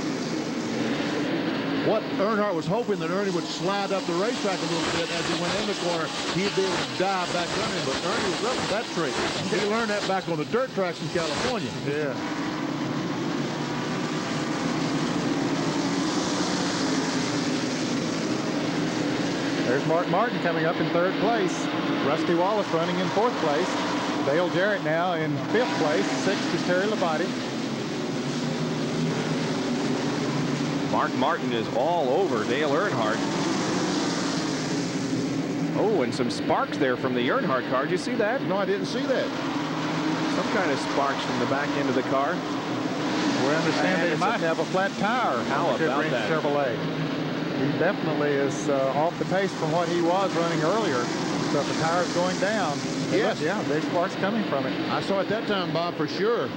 What Earnhardt was hoping that Ernie would slide up the racetrack a little bit as he went in the corner. He'd be able to dive back under him, but Ernie was up with that trick. He learned that back on the dirt tracks in California. Yeah. There's Mark Martin coming up in 3rd place. Rusty Wallace running in 4th place. Dale Jarrett now in 5th place. 6th is Terry Labonte. Mark Martin is all over Dale Earnhardt. Oh, and some sparks there from the Earnhardt car. Did you see that? No, I didn't see that. Some kind of sparks from the back end of the car. We understand they might have a flat tire. How about that? Chevrolet. He definitely is off the pace from what he was running earlier. So if the tire's going down, yes, yeah, big sparks coming from it. I saw it that time, Bob, for sure.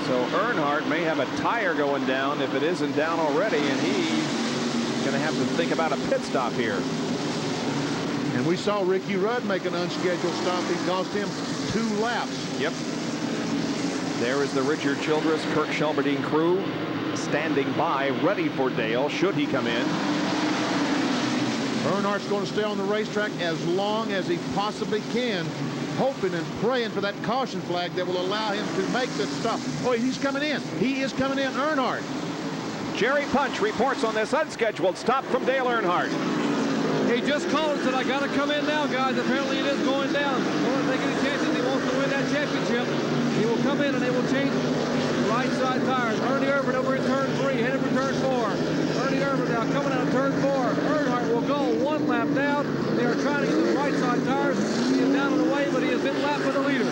So Earnhardt may have a tire going down if it isn't down already, and he's going to have to think about a pit stop here. And we saw Ricky Rudd make an unscheduled stop. It cost him 2 laps. Yep. There is the Richard Childress, Kirk Shelberdine crew standing by, ready for Dale, should he come in. Earnhardt's going to stay on the racetrack as long as he possibly can, hoping and praying for that caution flag that will allow him to make the stop. Oh, he's coming in. He is coming in, Earnhardt. Jerry Punch reports on this unscheduled stop from Dale Earnhardt. He just called and said, I got to come in now, guys. Apparently it is going down. Don't want to take any chances. He wants to win that championship. He will come in and they will change the right side tires. Ernie Irvan over in turn 3, headed for turn 4. Ernie Irvan now coming out of turn 4. Earnhardt will go 1 lap down. They are trying to use the right side tires. He is down and away, but he has been lapped by the leader.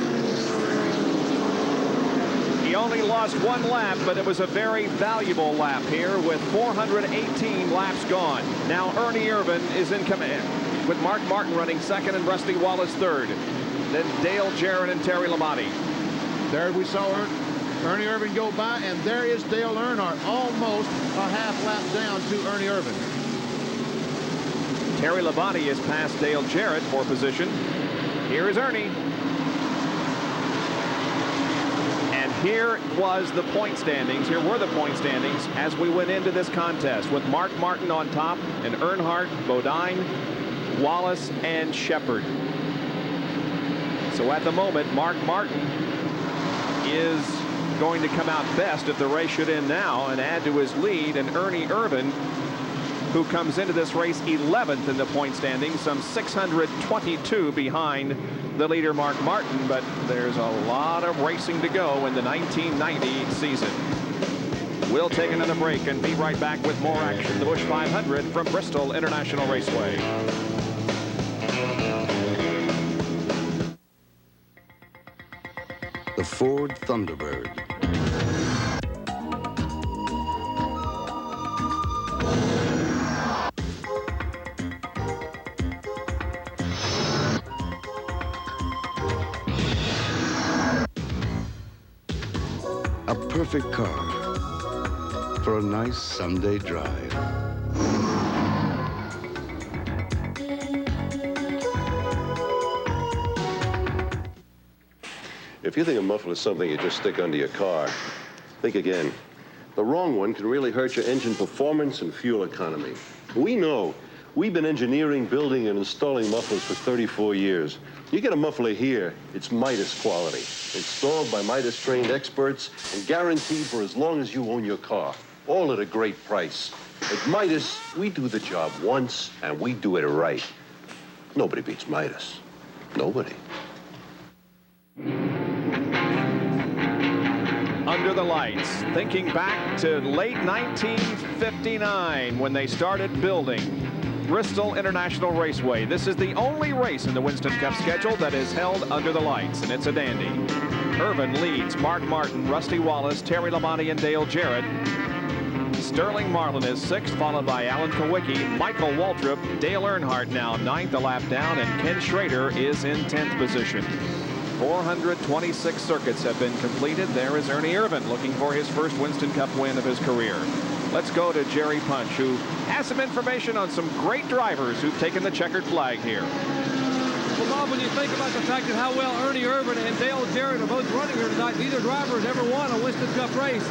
He only lost 1 lap, but it was a very valuable lap here with 418 laps gone. Now Ernie Irvan is in command with Mark Martin running 2nd and Rusty Wallace 3rd. Then Dale Jarrett and Terry Labonte. There we saw Ernie Irvan go by, and there is Dale Earnhardt, almost a half lap down to Ernie Irvan. Terry Labonte is past Dale Jarrett for position. Here is Ernie. And here was the point standings. Here were the point standings as we went into this contest with Mark Martin on top and Earnhardt, Bodine, Wallace, and Shepard. So at the moment, Mark Martin is going to come out best if the race should end now and add to his lead, and Ernie Irvan, who comes into this race 11th in the point standings, some 622 behind the leader Mark Martin, but there's a lot of racing to go in the 1990 season. We'll take another break and be right back with more action. The Busch 500 from Bristol International Raceway. The Ford Thunderbird. A perfect car for a nice Sunday drive. If you think a muffler is something you just stick under your car, think again. The wrong one can really hurt your engine performance and fuel economy. We know. We've been engineering, building, and installing mufflers for 34 years. You get a muffler here, it's Midas quality. Installed by Midas-trained experts and guaranteed for as long as you own your car. All at a great price. At Midas, we do the job once, and we do it right. Nobody beats Midas. Nobody. Under the lights, thinking back to late 1959 when they started building Bristol International Raceway. This is the only race in the Winston Cup schedule that is held under the lights, and it's a dandy. Irvan leads Mark Martin, Rusty Wallace, Terry Labonte, and Dale Jarrett. Sterling Marlin is 6th, followed by Alan Kowicki, Michael Waltrip, Dale Earnhardt now 9th, a lap down, and Ken Schrader is in 10th position. 426 circuits have been completed. There is Ernie Irvan looking for his first Winston Cup win of his career. Let's go to Jerry Punch, who has some information on some great drivers who've taken the checkered flag here. Well, Bob, when you think about the fact of how well Ernie Irvan and Dale Jarrett are both running here tonight, neither driver has ever won a Winston Cup race.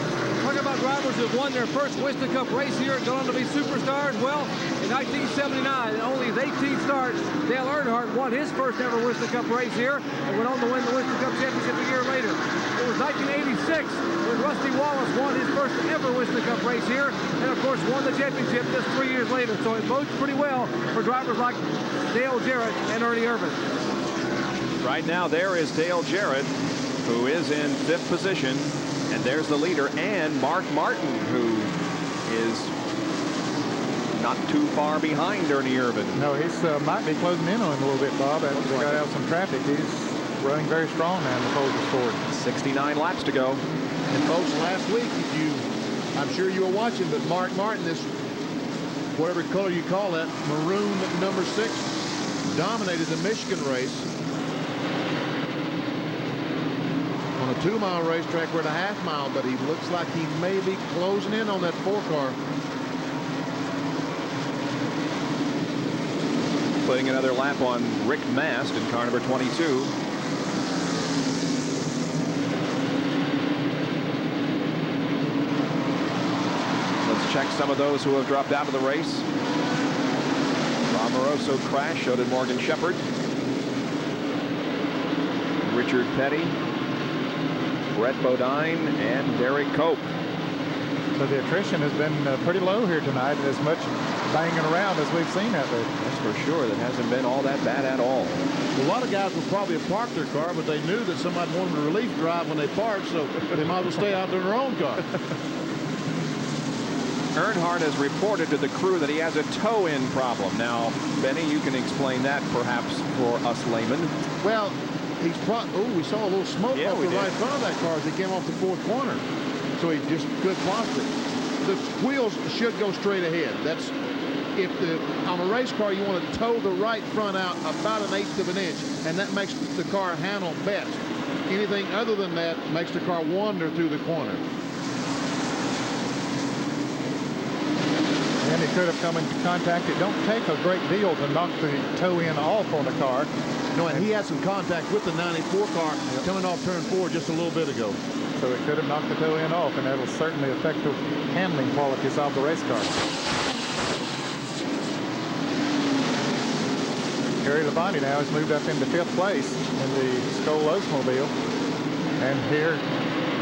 Talking about drivers who have won their first Winston Cup race here and gone on to be superstars, well, in 1979, in only his 18th start, Dale Earnhardt won his first ever Winston Cup race here and went on to win the Winston Cup championship a year later. It was 1986 when Rusty Wallace won his first ever Winston Cup race here and, of course, won the championship just 3 years later. So it bodes pretty well for drivers like Dale Jarrett and Ernie Irvan. Right now, there is Dale Jarrett, who is in 5th position. And there's the leader, and Mark Martin, who is not too far behind Ernie Irvan. No, he's might be closing in on him a little bit, Bob. After they got out some traffic, he's running very strong now in the Folgers Ford. 69 laps to go. And folks, last week, I'm sure you were watching, but Mark Martin, this whatever color you call that, maroon number 6, dominated the Michigan race. On a 2-mile racetrack, we're at a half-mile, but he looks like he may be closing in on that 4-car. Putting another lap on Rick Mast in car number 22. Let's check some of those who have dropped out of the race. Amoroso crash, so did Morgan Shepherd. Richard Petty, Brett Bodine, and Derek Cope. So the attrition has been pretty low here tonight, as much banging around as we've seen out there. That's for sure. That hasn't been all that bad at all. A lot of guys would probably have parked their car, but they knew that somebody wanted a relief drive when they parked, so they might as well stay out there in their own car. Earnhardt has reported to the crew that he has a toe-in problem. Now, Benny, you can explain that perhaps for us laymen. Well, we saw a little smoke off the right front of that car as he came off the 4th corner. So he just couldn't posture. The wheels should go straight ahead. That's on a race car, you want to toe the right front out about 1/8 of an inch, and that makes the car handle best. Anything other than that makes the car wander through the corner. And he could have come into contact. It don't take a great deal to knock the toe in off on the car. No, and he had some contact with the 94 car coming off turn 4 just a little bit ago. So it could have knocked the toe in off, and that'll certainly affect the handling qualities of the race car. Gary Labonte now has moved up into 5th place in the Skoll Oldsmobile. And here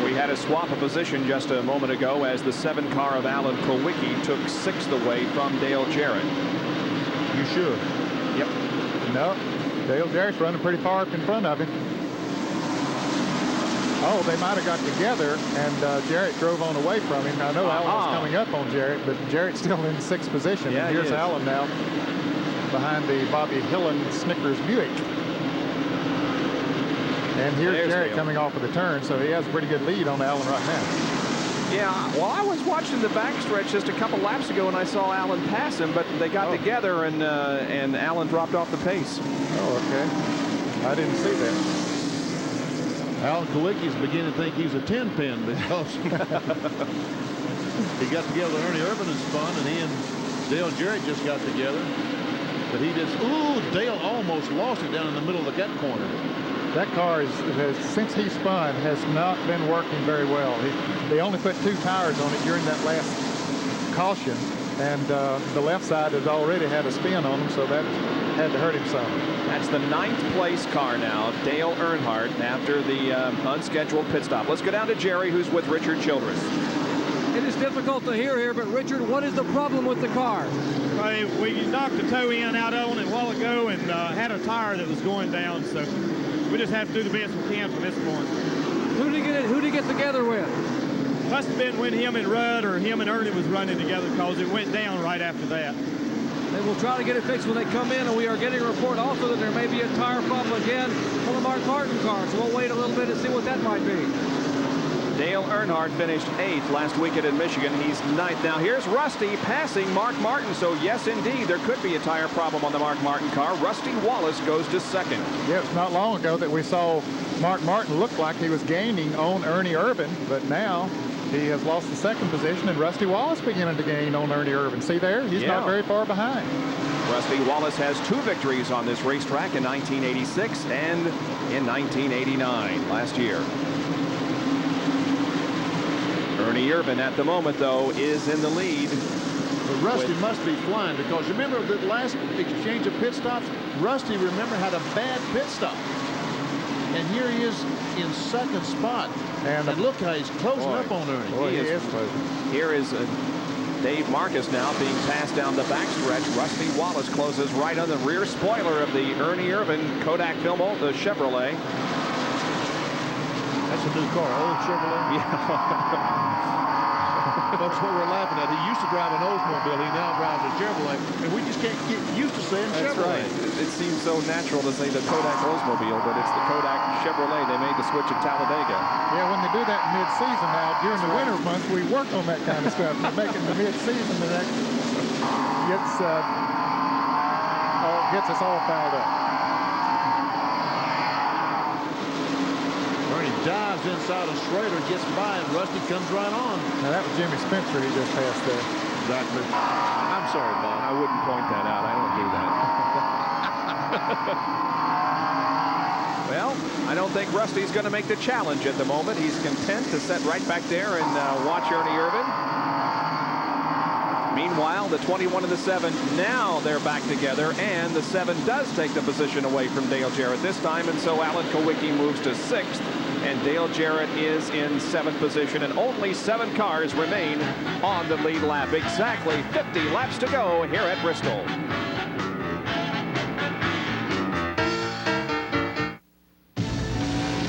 we had a swap of position just a moment ago as the 7 car of Alan Kowicki took 6th away from Dale Jarrett. You sure? Yep. No, Dale Jarrett's running pretty far up in front of him. Oh, they might have got together, and Jarrett drove on away from him. I know Alan was coming up on Jarrett, but Jarrett's still in 6th position. Yeah, and here's Alan now behind the Bobby Hillen Snickers Buick. And here's Jarrett coming off of the turn, so he has a pretty good lead on Alan right now. Yeah, well, I was watching the backstretch just a couple laps ago, and I saw Alan pass him, but they got together, and Alan dropped off the pace. Oh, okay. I didn't see that. Alan Kowicki's beginning to think he's a 10-pin because he got together with Ernie Irvan and spun, and he and Dale Jarrett just got together. But he just, Dale almost lost it down in the middle of the gut corner. That car since he spun, has not been working very well. They only put 2 tires on it during that last caution, and the left side has already had a spin on him, so that had to hurt him some. That's the 9th place car now, Dale Earnhardt, after the unscheduled pit stop. Let's go down to Jerry, who's with Richard Childress. It is difficult to hear here, but Richard, what is the problem with the car? We knocked the toe in out on it a while ago and had a tire that was going down, so we just have to do the best we can from this point. Who did he get together with? Must have been when him and Rudd or him and Ernie was running together, because it went down right after that. They will try to get it fixed when they come in, and we are getting a report also that there may be a tire problem again on the Mark Martin car, so we'll wait a little bit and see what that might be. Dale Earnhardt finished 8th last weekend in Michigan. He's 9th. Now here's Rusty passing Mark Martin. So yes, indeed, there could be a tire problem on the Mark Martin car. Rusty Wallace goes to 2nd. Yeah, it's not long ago that we saw Mark Martin look like he was gaining on Ernie Irvan, but now he has lost the 2nd position, and Rusty Wallace beginning to gain on Ernie Irvan. See there? He's not very far behind. Rusty Wallace has 2 victories on this racetrack in 1986 and in 1989, last year. Ernie Irvan at the moment, though, is in the lead. But Rusty must be flying, because remember the last exchange of pit stops, Rusty, remember, had a bad pit stop. And here he is in 2nd spot. And look how he's closing up on Ernie. Boy, he is closing. Here is Dave Marcus now being passed down the backstretch. Rusty Wallace closes right on the rear spoiler of the Ernie Irvan Kodak Filmo, the Chevrolet. That's a new car, old Chevrolet. Yeah. Folks, what we're laughing at, he used to drive an Oldsmobile, he now drives a Chevrolet, and we just can't get used to saying That's Chevrolet. right. It seems so natural to say the Kodak Oldsmobile, but it's the Kodak Chevrolet. They made the switch at Talladega. Yeah, when they do that mid-season now, during the winter months, we work on that kind of stuff. Making the mid-season, and that gets us all fouled up. Ernie dives inside of Schrader, gets by, and Rusty comes right on. Now, that was Jimmy Spencer he just passed there. Exactly. I'm sorry, Bob. I wouldn't point that out. I don't do that. Well, I don't think Rusty's going to make the challenge at the moment. He's content to sit right back there and watch Ernie Irvan. Meanwhile, the 21 and the 7, now they're back together, and the 7 does take the position away from Dale Jarrett this time, and so Alan Kowicki moves to 6th, and Dale Jarrett is in 7th position, and only 7 cars remain on the lead lap. Exactly 50 laps to go here at Bristol.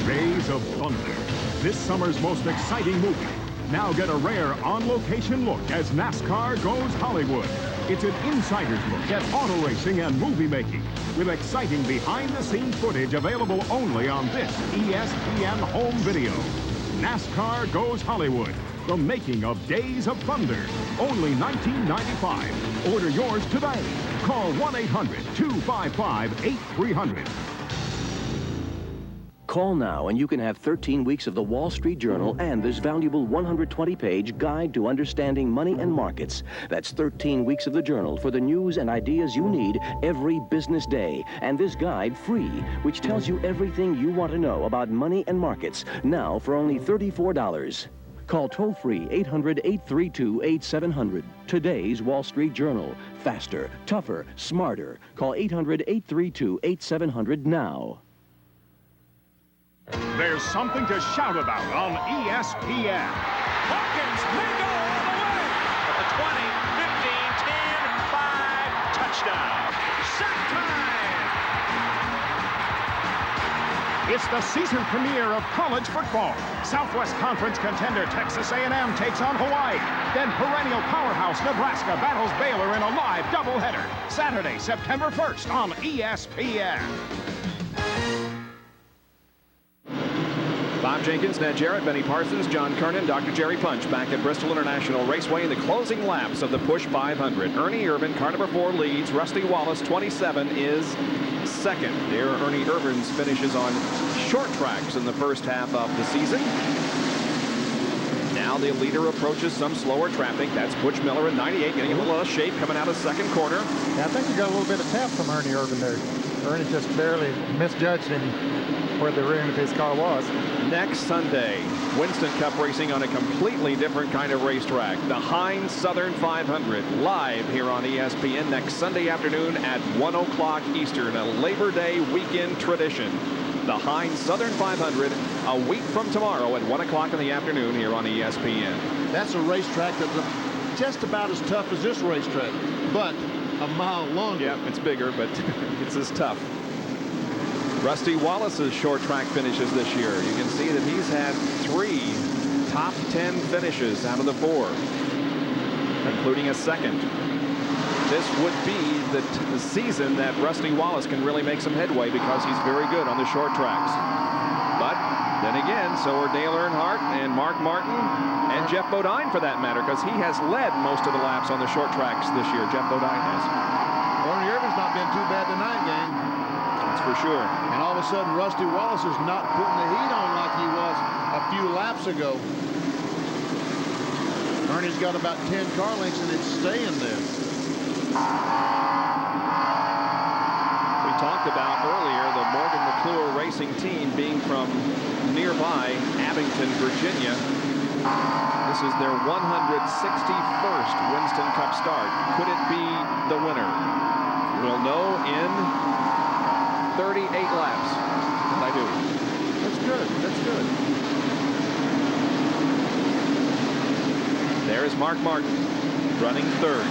Days of Thunder, this summer's most exciting movie. Now get a rare on-location look as NASCAR goes Hollywood. It's an insider's look at auto racing and movie making, with exciting behind-the-scenes footage available only on this ESPN home video. NASCAR goes Hollywood, the making of Days of Thunder, only $19.95. Order yours today. Call 1-800-255-8300. Call now and you can have 13 weeks of the Wall Street Journal and this valuable 120-page guide to understanding money and markets. That's 13 weeks of the Journal for the news and ideas you need every business day. And this guide free, which tells you everything you want to know about money and markets, now for only $34. Call toll-free 800-832-8700. Today's Wall Street Journal. Faster, tougher, smarter. Call 800-832-8700 now. There's something to shout about on ESPN. Hawkins may go all the way. A 20, 15, 10, 5. Touchdown. It's the season premiere of college football. Southwest Conference contender Texas A&M takes on Hawaii. Then perennial powerhouse Nebraska battles Baylor in a live doubleheader. Saturday, September 1st on ESPN. Bob Jenkins, Ned Jarrett, Benny Parsons, John Kernan, Dr. Jerry Punch back at Bristol International Raceway in the closing laps of the Busch 500. Ernie Irvan, car number 4, leads. Rusty Wallace, 27, is second. There, Ernie Irvan's finishes on short tracks in the first half of the season. Now the leader approaches some slower traffic. That's Butch Miller in 98, getting a little out of shape coming out of second corner. Yeah, I think you got a little bit of tap from Ernie Irvan there. Ernie just barely misjudged him where the rim of his car was. Next Sunday, Winston Cup racing on a completely different kind of racetrack. The Heinz Southern 500 live here on ESPN next Sunday afternoon at 1 o'clock Eastern, a Labor Day weekend tradition. The Heinz Southern 500 a week from tomorrow at 1 o'clock in the afternoon here on ESPN. That's a racetrack that's just about as tough as this racetrack, but a mile longer. Yeah, it's bigger, but it's as tough. Rusty Wallace's short track finishes this year. You can see that he's had 3 top 10 finishes out of the 4, including a second. This would be the season that Rusty Wallace can really make some headway because he's very good on the short tracks. But then And again, so are Dale Earnhardt and Mark Martin and Jeff Bodine, for that matter, because he has led most of the laps on the short tracks this year. Jeff Bodine has. Ernie Irvan's not been too bad tonight, gang. That's for sure. And all of a sudden, Rusty Wallace is not putting the heat on like he was a few laps ago. Ernie's got about 10 car lengths, and it's staying there. We talked about earlier the Morgan McClure Racing team being from nearby Abington, Virginia. This is their 161st Winston Cup start. Could it be the winner? We'll know in 38 laps. I do. That's good. That's good. There is Mark Martin running third.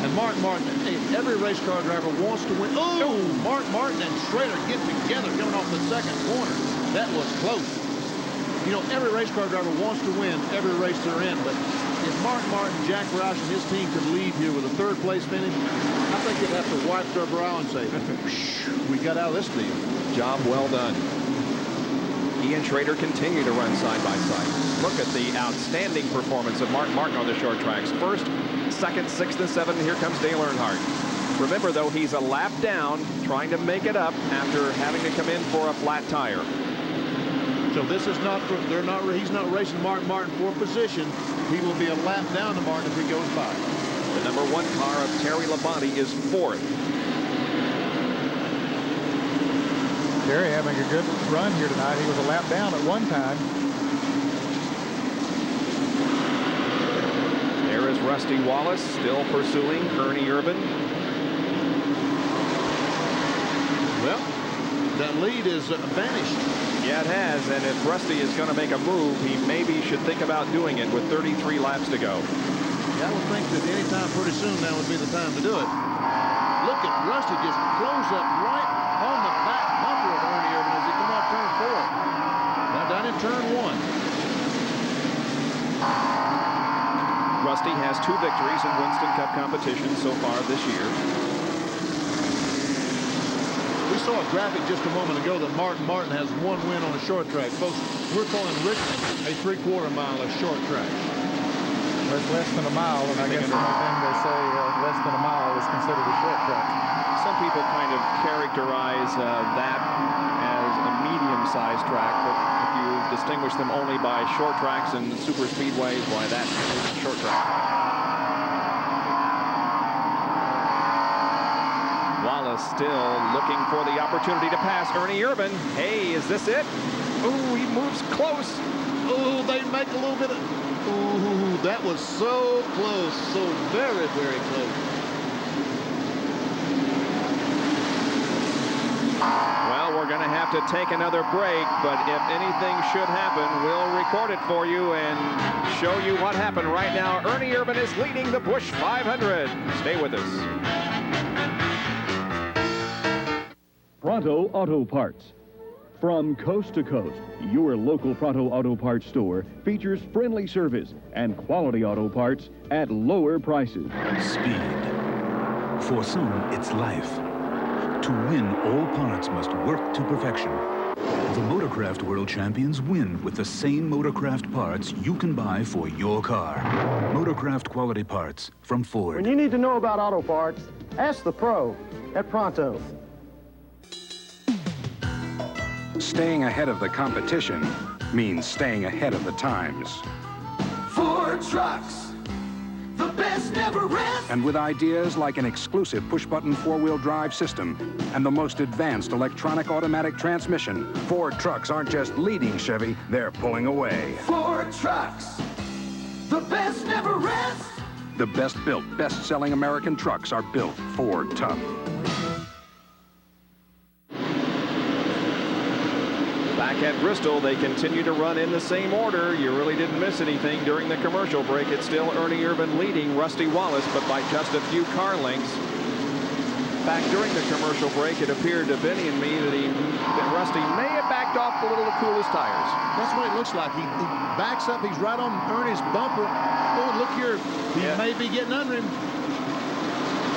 And Mark Martin, hey, every race car driver wants to win. Oh, Mark Martin and Schrader get together coming off the second corner. That was close. You know, every race car driver wants to win every race they're in, but if Mark Martin, Jack Roush, and his team could leave here with a third place finish, I think they'd have to wipe their brow and say, we got out of this deal. Job well done. He and Schrader continue to run side by side. Look at the outstanding performance of Mark Martin on the short tracks. First, second, sixth, and seventh, and here comes Dale Earnhardt. Remember, though, he's a lap down, trying to make it up after having to come in for a flat tire. So this is not, he's not racing Mark Martin for position. He will be a lap down to Martin if he goes by. The number 1 car of Terry Labonte is fourth. Terry having a good run here tonight. He was a lap down at one time. There is Rusty Wallace still pursuing Ernie Irvan. Well, that lead is vanished. Yeah, it has, and if Rusty is going to make a move, he maybe should think about doing it with 33 laps to go. Yeah, I would think that any time pretty soon now would be the time to do it. Look at Rusty just close up right on the back bumper of Ernie Irvan as he come off turn 4. Now down in turn 1. Rusty has 2 victories in Winston Cup competition so far this year. We saw a graphic just a moment ago that Mark Martin has 1 win on a short track. Folks, we're calling Richmond a 3/4 mile a short track. That's less than a mile, and I guess anything they say less than a mile is considered a short track. Some people kind of characterize that as a medium-sized track, but if you distinguish them only by short tracks and super speedways, why, that is a short track. Wallace still looking for the opportunity to pass Ernie Irvan. Hey, is this it? Ooh, he moves close. Ooh, they make a little bit of... Ooh, that was so close. So very, very close. Well, we're going to have to take another break, but if anything should happen, we'll record it for you and show you what happened right now. Ernie Irvan is leading the Busch 500. Stay with us. Pronto Auto Parts. From coast to coast, your local Pronto Auto Parts store features friendly service and quality auto parts at lower prices. Speed. For some, it's life. To win, all parts must work to perfection. The Motorcraft World Champions win with the same Motorcraft parts you can buy for your car. Motorcraft quality parts from Ford. When you need to know about auto parts, ask the pro at Pronto. Staying ahead of the competition means staying ahead of the times. Ford trucks, the best never rest. And with ideas like an exclusive push-button four-wheel drive system and the most advanced electronic automatic transmission, Ford trucks aren't just leading Chevy, they're pulling away. Ford trucks, the best never rest. The best-built, best-selling American trucks are built Ford tough. Back at Bristol, they continue to run in the same order. You really didn't miss anything during the commercial break. It's still Ernie Irvan leading Rusty Wallace, but by just a few car lengths. Back during the commercial break, it appeared to Benny and me that Rusty may have backed off a little to cool his tires. That's what it looks like. He backs up. He's right on Ernie's bumper. Oh, look here. He may be getting under him.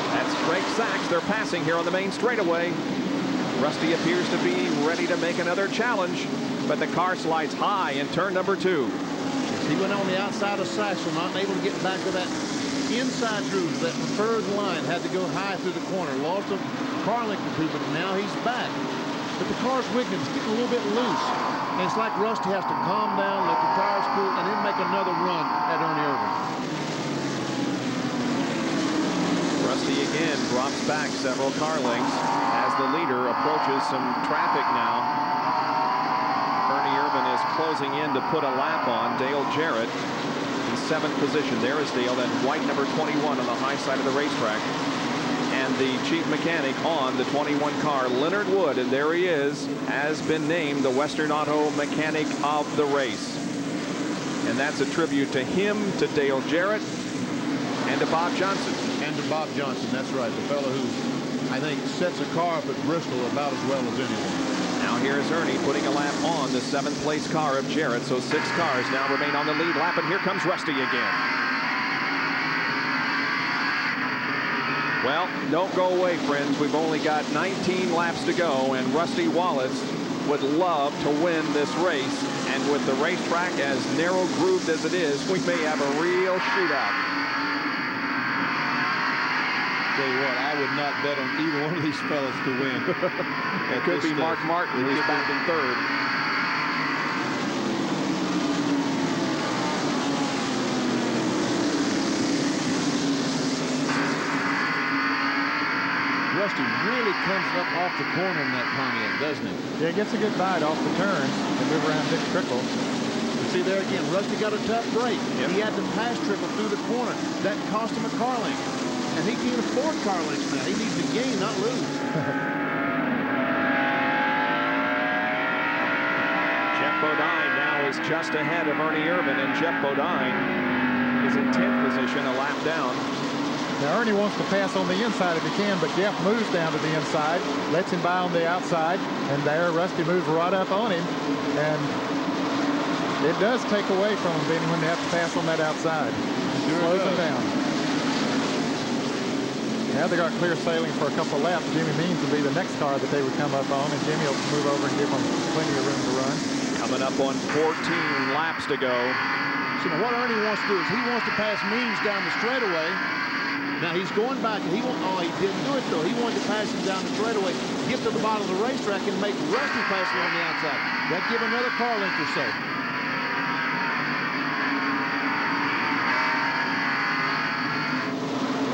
That's Greg Sachs. They're passing here on the main straightaway. Rusty appears to be ready to make another challenge, but the car slides high in turn number 2. He went on the outside of Satchel, not able to get back to that inside groove. That preferred line had to go high through the corner. Lost a car length or two, but now he's back. But the car's wiggling. It's getting a little bit loose. And it's like Rusty has to calm down, let the tires cool, and then make another run at Ernie Irvan. Rusty again drops back several car lengths as the leader approaches some traffic now. Ernie Irvan is closing in to put a lap on. Dale Jarrett in 7th position. There is Dale, then white number 21 on the high side of the racetrack. And the chief mechanic on the 21 car, Leonard Wood, and there he is, has been named the Western Auto Mechanic of the race. And that's a tribute to him, to Dale Jarrett, and to Bob Johnson. And to Bob Johnson, that's right, the fellow who I think sets a car up at Bristol about as well as anyone. Now here's Ernie putting a lap on the 7th place car of Jarrett, so 6 cars now remain on the lead lap, and here comes Rusty again. Well, don't go away, friends. We've only got 19 laps to go, and Rusty Wallace would love to win this race. And with the racetrack as narrow grooved as it is, we may have a real shootout. Tell you what, I would not bet on either one of these fellas to win. It could be Mark Martin, who's back in 3rd. Rusty really comes up off the corner in that Pontiac, doesn't he? Yeah, gets a good bite off the turn and move around Dick Trickle. You see there again, Rusty got a tough break. Yep. He had to pass Trickle through the corner. That cost him a car length. And he can't afford car lengths now. He needs to gain, not lose. Jeff Bodine now is just ahead of Ernie Irvan, and Jeff Bodine is in 10th position, a lap down. Now, Ernie wants to pass on the inside if he can, but Jeff moves down to the inside, lets him by on the outside, and there Rusty moves right up on him. And it does take away from him when they have to pass on that outside. Slows him down. Now they got clear sailing for a couple of laps. Jimmy Means will be the next car that they would come up on, and Jimmy will move over and give them plenty of room to run. Coming up on 14 laps to go. So now what Ernie wants to do is he wants to pass Means down the straightaway. Now he's going back. He didn't do it though. He wanted to pass him down the straightaway, get to the bottom of the racetrack, and make Rusty pass him on the outside. That'd give another car length or so.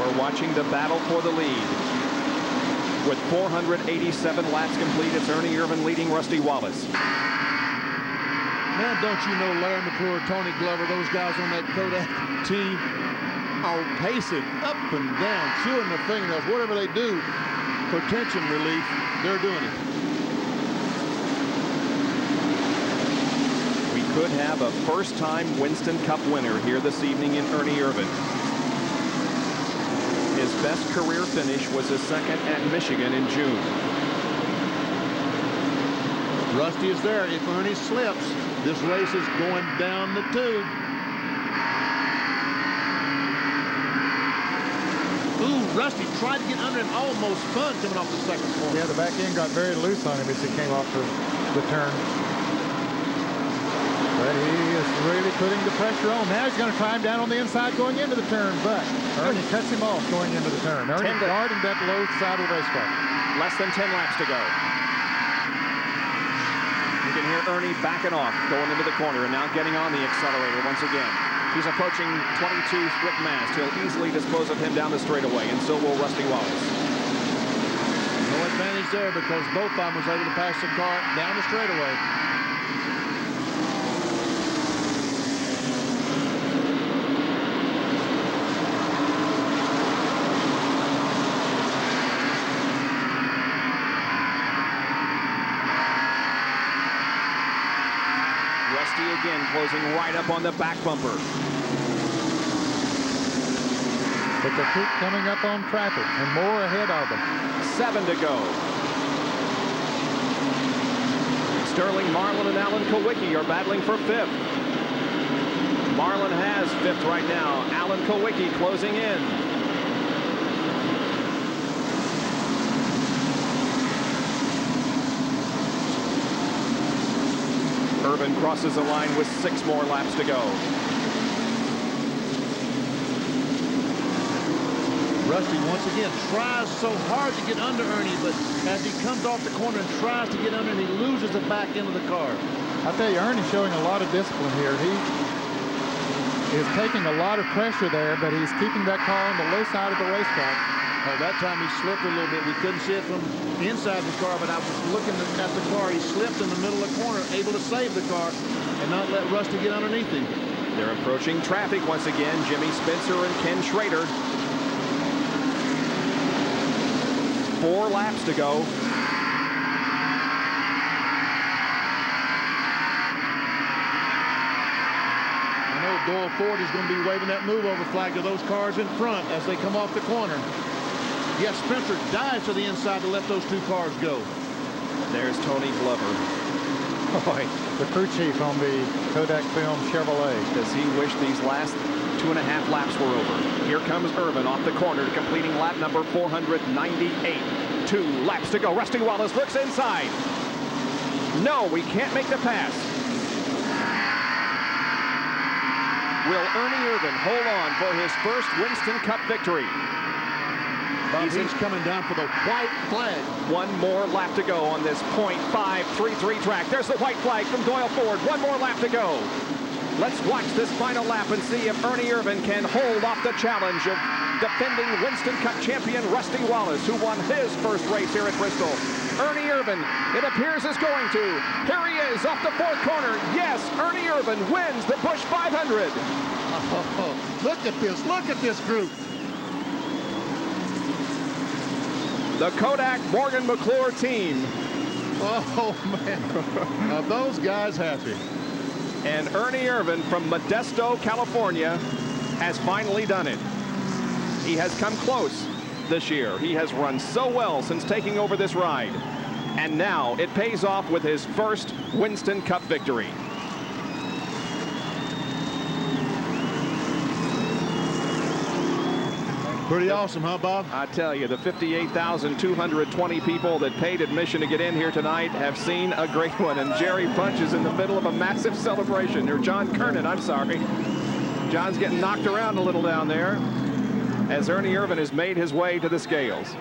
We're watching the battle for the lead. With 487 laps complete, it's Ernie Irvan leading Rusty Wallace. Man, don't you know Larry McClure, Tony Glover, those guys on that Kodak team are pacing up and down, chewing their fingernails, whatever they do for tension relief, they're doing it. We could have a first-time Winston Cup winner here this evening in Ernie Irvan. His best career finish was his 2nd at Michigan in June. Rusty is there. If Ernie slips, this race is going down the tube. Ooh, Rusty tried to get under him, almost spun coming off the 2nd corner. Yeah, the back end got very loose on him as he came off the turn. But he is really putting the pressure on. Now he's going to climb down on the inside going into the turn, but Ernie cuts him off going into the turn. Ernie guarding that low side of the racetrack. Less than 10 laps to go. You can hear Ernie backing off, going into the corner, and now getting on the accelerator once again. He's approaching 22 Rick Mast. He'll easily dispose of him down the straightaway, and so will Rusty Wallace. No advantage there because both of them was able to pass the car down the straightaway. Again, closing right up on the back bumper. But they keep coming up on traffic and more ahead of them. 7 to go. Sterling Marlin and Alan Kowicki are battling for 5th. Marlin has 5th right now. Alan Kowicki closing in. Irvan crosses the line with 6 more laps to go. Rusty once again tries so hard to get under Ernie, but as he comes off the corner and tries to get under, he loses the back end of the car. I tell you, Ernie's showing a lot of discipline here. He is taking a lot of pressure there, but he's keeping that car on the low side of the racetrack. Oh, that time he slipped a little bit. We couldn't see it from inside the car, but I was looking at the car. He slipped in the middle of the corner, able to save the car and not let Rusty get underneath him. They're approaching traffic once again. Jimmy Spencer and Ken Schrader. 4 laps to go. I know Doyle Ford is going to be waving that move over flag to those cars in front as they come off the corner. Yes, Spencer dives to the inside to let those 2 cars go. There's Tony Glover. Boy, the crew chief on the Kodak Film Chevrolet. Does he wish these last 2.5 laps were over? Here comes Irvan off the corner, completing lap number 498. 2 laps to go. Rusty Wallace looks inside. No, we can't make the pass. Will Ernie Irvan hold on for his first Winston Cup victory? He's coming down for the white flag. 1 more lap to go on this .533 track. There's the white flag from Doyle Ford. 1 more lap to go. Let's watch this final lap and see if Ernie Irvan can hold off the challenge of defending Winston Cup champion Rusty Wallace, who won his first race here at Bristol. Ernie Irvan, it appears, is going to. Here he is off the 4th corner. Yes, Ernie Irvan wins the Busch 500. Oh, look at this group. The Kodak Morgan McClure team. Oh, man. Are those guys happy? And Ernie Irvan from Modesto, California, has finally done it. He has come close this year. He has run so well since taking over this ride. And now it pays off with his first Winston Cup victory. Pretty awesome, huh, Bob? I tell you, the 58,220 people that paid admission to get in here tonight have seen a great one. And Jerry Punch is in the middle of a massive celebration. Or John Kernan, I'm sorry. John's getting knocked around a little down there as Ernie Irvan has made his way to the scales.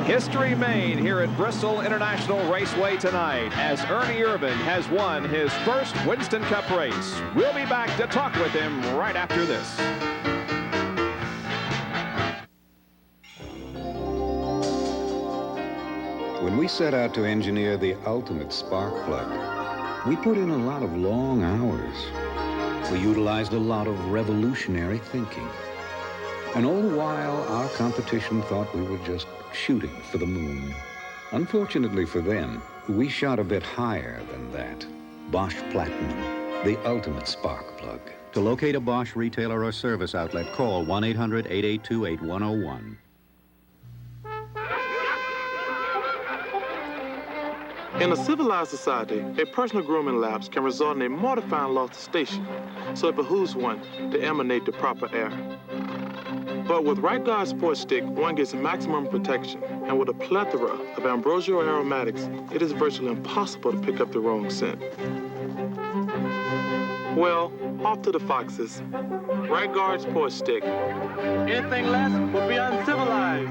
History made here at Bristol International Raceway tonight as Ernie Irvan has won his first Winston Cup race. We'll be back to talk with him right after this. When we set out to engineer the ultimate spark plug, we put in a lot of long hours. We utilized a lot of revolutionary thinking. And all the while, our competition thought we were just shooting for the moon. Unfortunately for them, we shot a bit higher than that. Bosch Platinum, the ultimate spark plug. To locate a Bosch retailer or service outlet, call 1-800-882-8101. In a civilized society, a personal grooming lapse can result in a mortifying loss of station, so it behooves one to emanate the proper air. But with Right Guard Sports Stick, one gets maximum protection, and with a plethora of ambrosial aromatics, it is virtually impossible to pick up the wrong scent. Well, off to the foxes. Right Guard Sports Stick. Anything less would be uncivilized.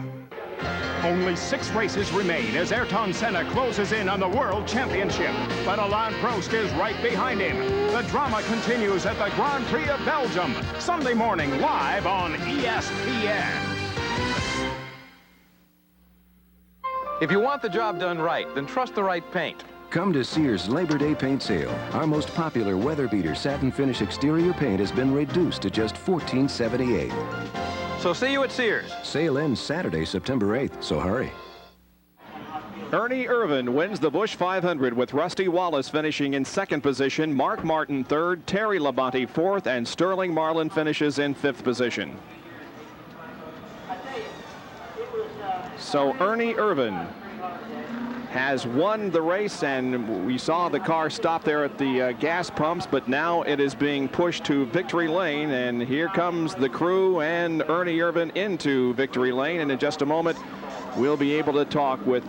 Only 6 races remain as Ayrton Senna closes in on the World Championship. But Alain Prost is right behind him. The drama continues at the Grand Prix of Belgium. Sunday morning, live on ESPN. If you want the job done right, then trust the right paint. Come to Sears Labor Day paint sale. Our most popular weather beater satin finish exterior paint has been reduced to just $14.78. So see you at Sears. Sale ends Saturday, September 8th, so hurry. Ernie Irvan wins the Busch 500 with Rusty Wallace finishing in 2nd position, Mark Martin 3rd, Terry Labonte 4th, and Sterling Marlin finishes in 5th position. So Ernie Irvan has won the race, and we saw the car stop there at the gas pumps, but now it is being pushed to victory lane, and here comes the crew and Ernie Irvan into victory lane. And in just a moment, we'll be able to talk with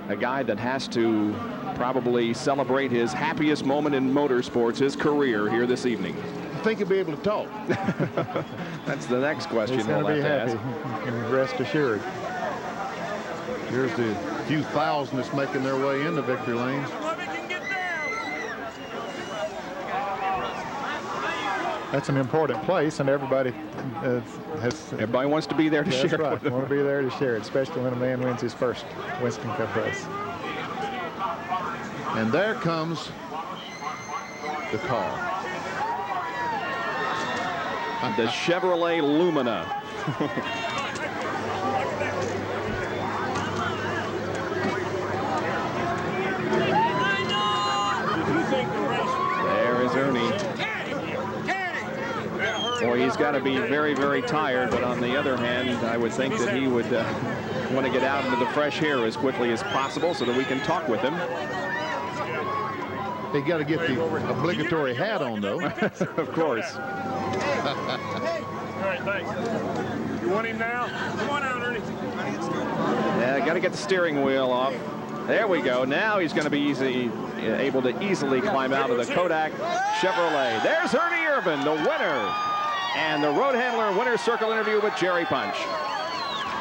a guy that has to probably celebrate his happiest moment in motorsports, his career, here this evening. I think he'll be able to talk. That's the next question He's going we'll to be have happy. to ask. And rest assured. Here's the few thousand that's making their way into victory lanes. That's an important place, and everybody everybody wants to be there to share it with them. Want to be there to share it, especially when a man wins his first Winston Cup race. And there comes the car. The Chevrolet Lumina. There is Ernie. Boy, he's got to be very, very tired, but on the other hand, I would think that he would want to get out into the fresh air as quickly as possible so that we can talk with him. They got to get the obligatory hat on, though. Of course. All right, thanks. You want him now? Come on out, Ernie. Yeah, got to get the steering wheel off. There we go. Now he's going to be able to easily climb out of the Kodak Chevrolet. There's Ernie Irvan, the winner. And the road handler winner's circle interview with Jerry Punch.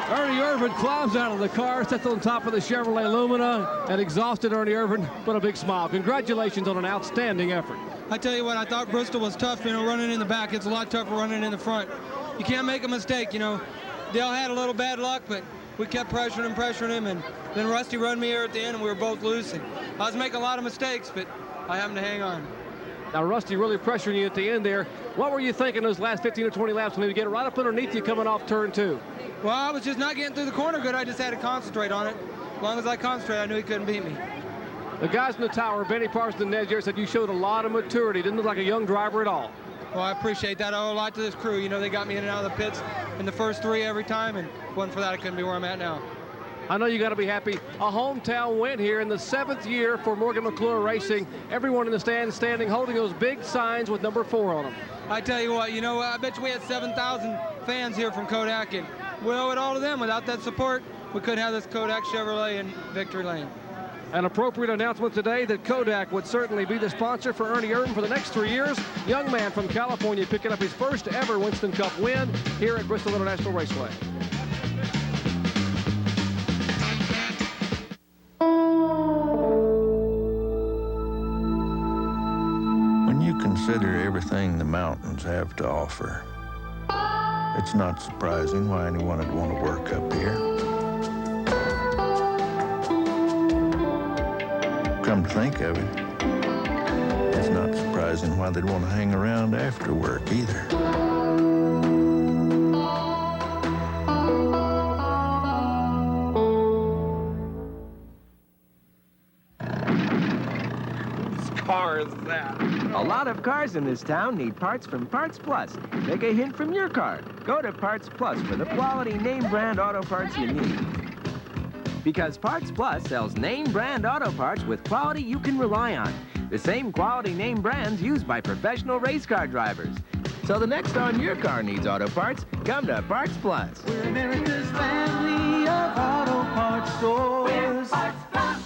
Ernie Irvan climbs out of the car, sits on top of the Chevrolet Lumina, and exhausted Ernie Irvan, but a big smile. Congratulations on an outstanding effort. I tell you what, I thought Bristol was tough, running in the back. It's a lot tougher running in the front. You can't make a mistake, Dale had a little bad luck, but we kept pressuring him, and then Rusty run me here at the end, and we were both loose. And I was making a lot of mistakes, but I happened to hang on. Now, Rusty really pressuring you at the end there. What were you thinking those last 15 or 20 laps when he would get right up underneath you coming off turn 2? Well, I was just not getting through the corner good. I just had to concentrate on it. As long as I concentrated, I knew he couldn't beat me. The guys in the tower, Benny Parsons and Ned Jerry, said you showed a lot of maturity. Didn't look like a young driver at all. Well, I appreciate that. I owe a lot to this crew. They got me in and out of the pits in the first 3 every time, and if it wasn't for that, I couldn't be where I'm at now. I know you got to be happy. A hometown win here in the 7th year for Morgan McClure Racing. Everyone in the stands standing, holding those big signs with number 4 on them. I tell you what, I bet you we had 7,000 fans here from Kodak, and we owe it all to them. Without that support, we couldn't have this Kodak Chevrolet in victory lane. An appropriate announcement today that Kodak would certainly be the sponsor for Ernie Irvan for the next 3 years. Young man from California picking up his first ever Winston Cup win here at Bristol International Raceway. When you consider everything the mountains have to offer, it's not surprising why anyone would want to work up here. Come to think of it, it's not surprising why they'd want to hang around after work either. Car is that? A lot of cars in this town need parts from Parts Plus. Take a hint from your car. Go to Parts Plus for the quality name brand auto parts you need. Because Parts Plus sells name brand auto parts with quality you can rely on. The same quality name brands used by professional race car drivers. So the next time your car needs auto parts, come to Parts Plus. We're America's family of auto parts stores. We're Parts Plus.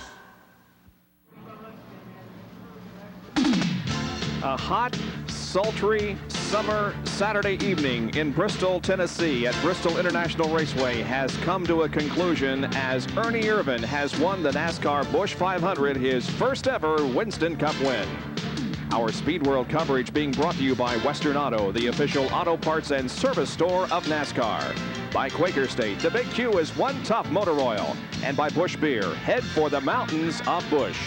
A hot, sultry summer Saturday evening in Bristol, Tennessee at Bristol International Raceway has come to a conclusion as Ernie Irvan has won the NASCAR Busch 500, his first ever Winston Cup win. Our Speed World coverage being brought to you by Western Auto, the official auto parts and service store of NASCAR. By Quaker State, the Big Q is one tough motor oil. And by Busch Beer, head for the mountains of Busch.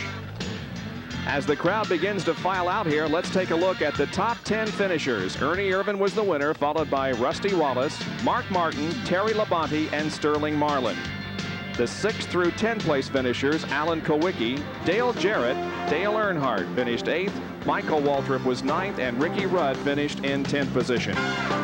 As the crowd begins to file out here, let's take a look at the top 10 finishers. Ernie Irvan was the winner, followed by Rusty Wallace, Mark Martin, Terry Labonte, and Sterling Marlin. The 6th through 10th place finishers, Alan Kowicki, Dale Jarrett, Dale Earnhardt finished 8th, Michael Waltrip was 9th, and Ricky Rudd finished in 10th position.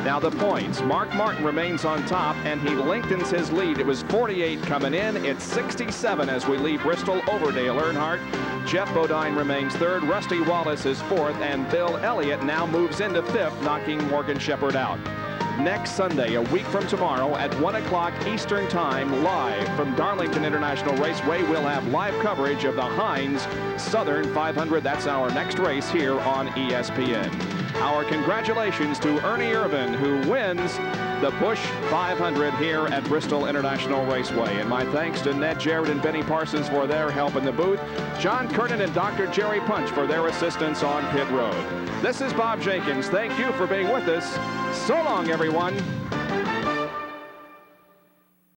Now the points. Mark Martin remains on top, and he lengthens his lead. It was 48 coming in. It's 67 as we leave Bristol over Dale Earnhardt. Jeff Bodine remains 3rd, Rusty Wallace is 4th, and Bill Elliott now moves into 5th, knocking Morgan Shepherd out. next Sunday, a week from tomorrow at 1 o'clock Eastern Time, live from Darlington International Raceway. We'll have live coverage of the Heinz Southern 500. That's our next race here on ESPN. Our congratulations to Ernie Irvan, who wins the Busch 500 here at Bristol International Raceway. And my thanks to Ned Jarrett and Benny Parsons for their help in the booth, John Kernan and Dr. Jerry Punch for their assistance on pit road. This is Bob Jenkins. Thank you for being with us. So long, everyone.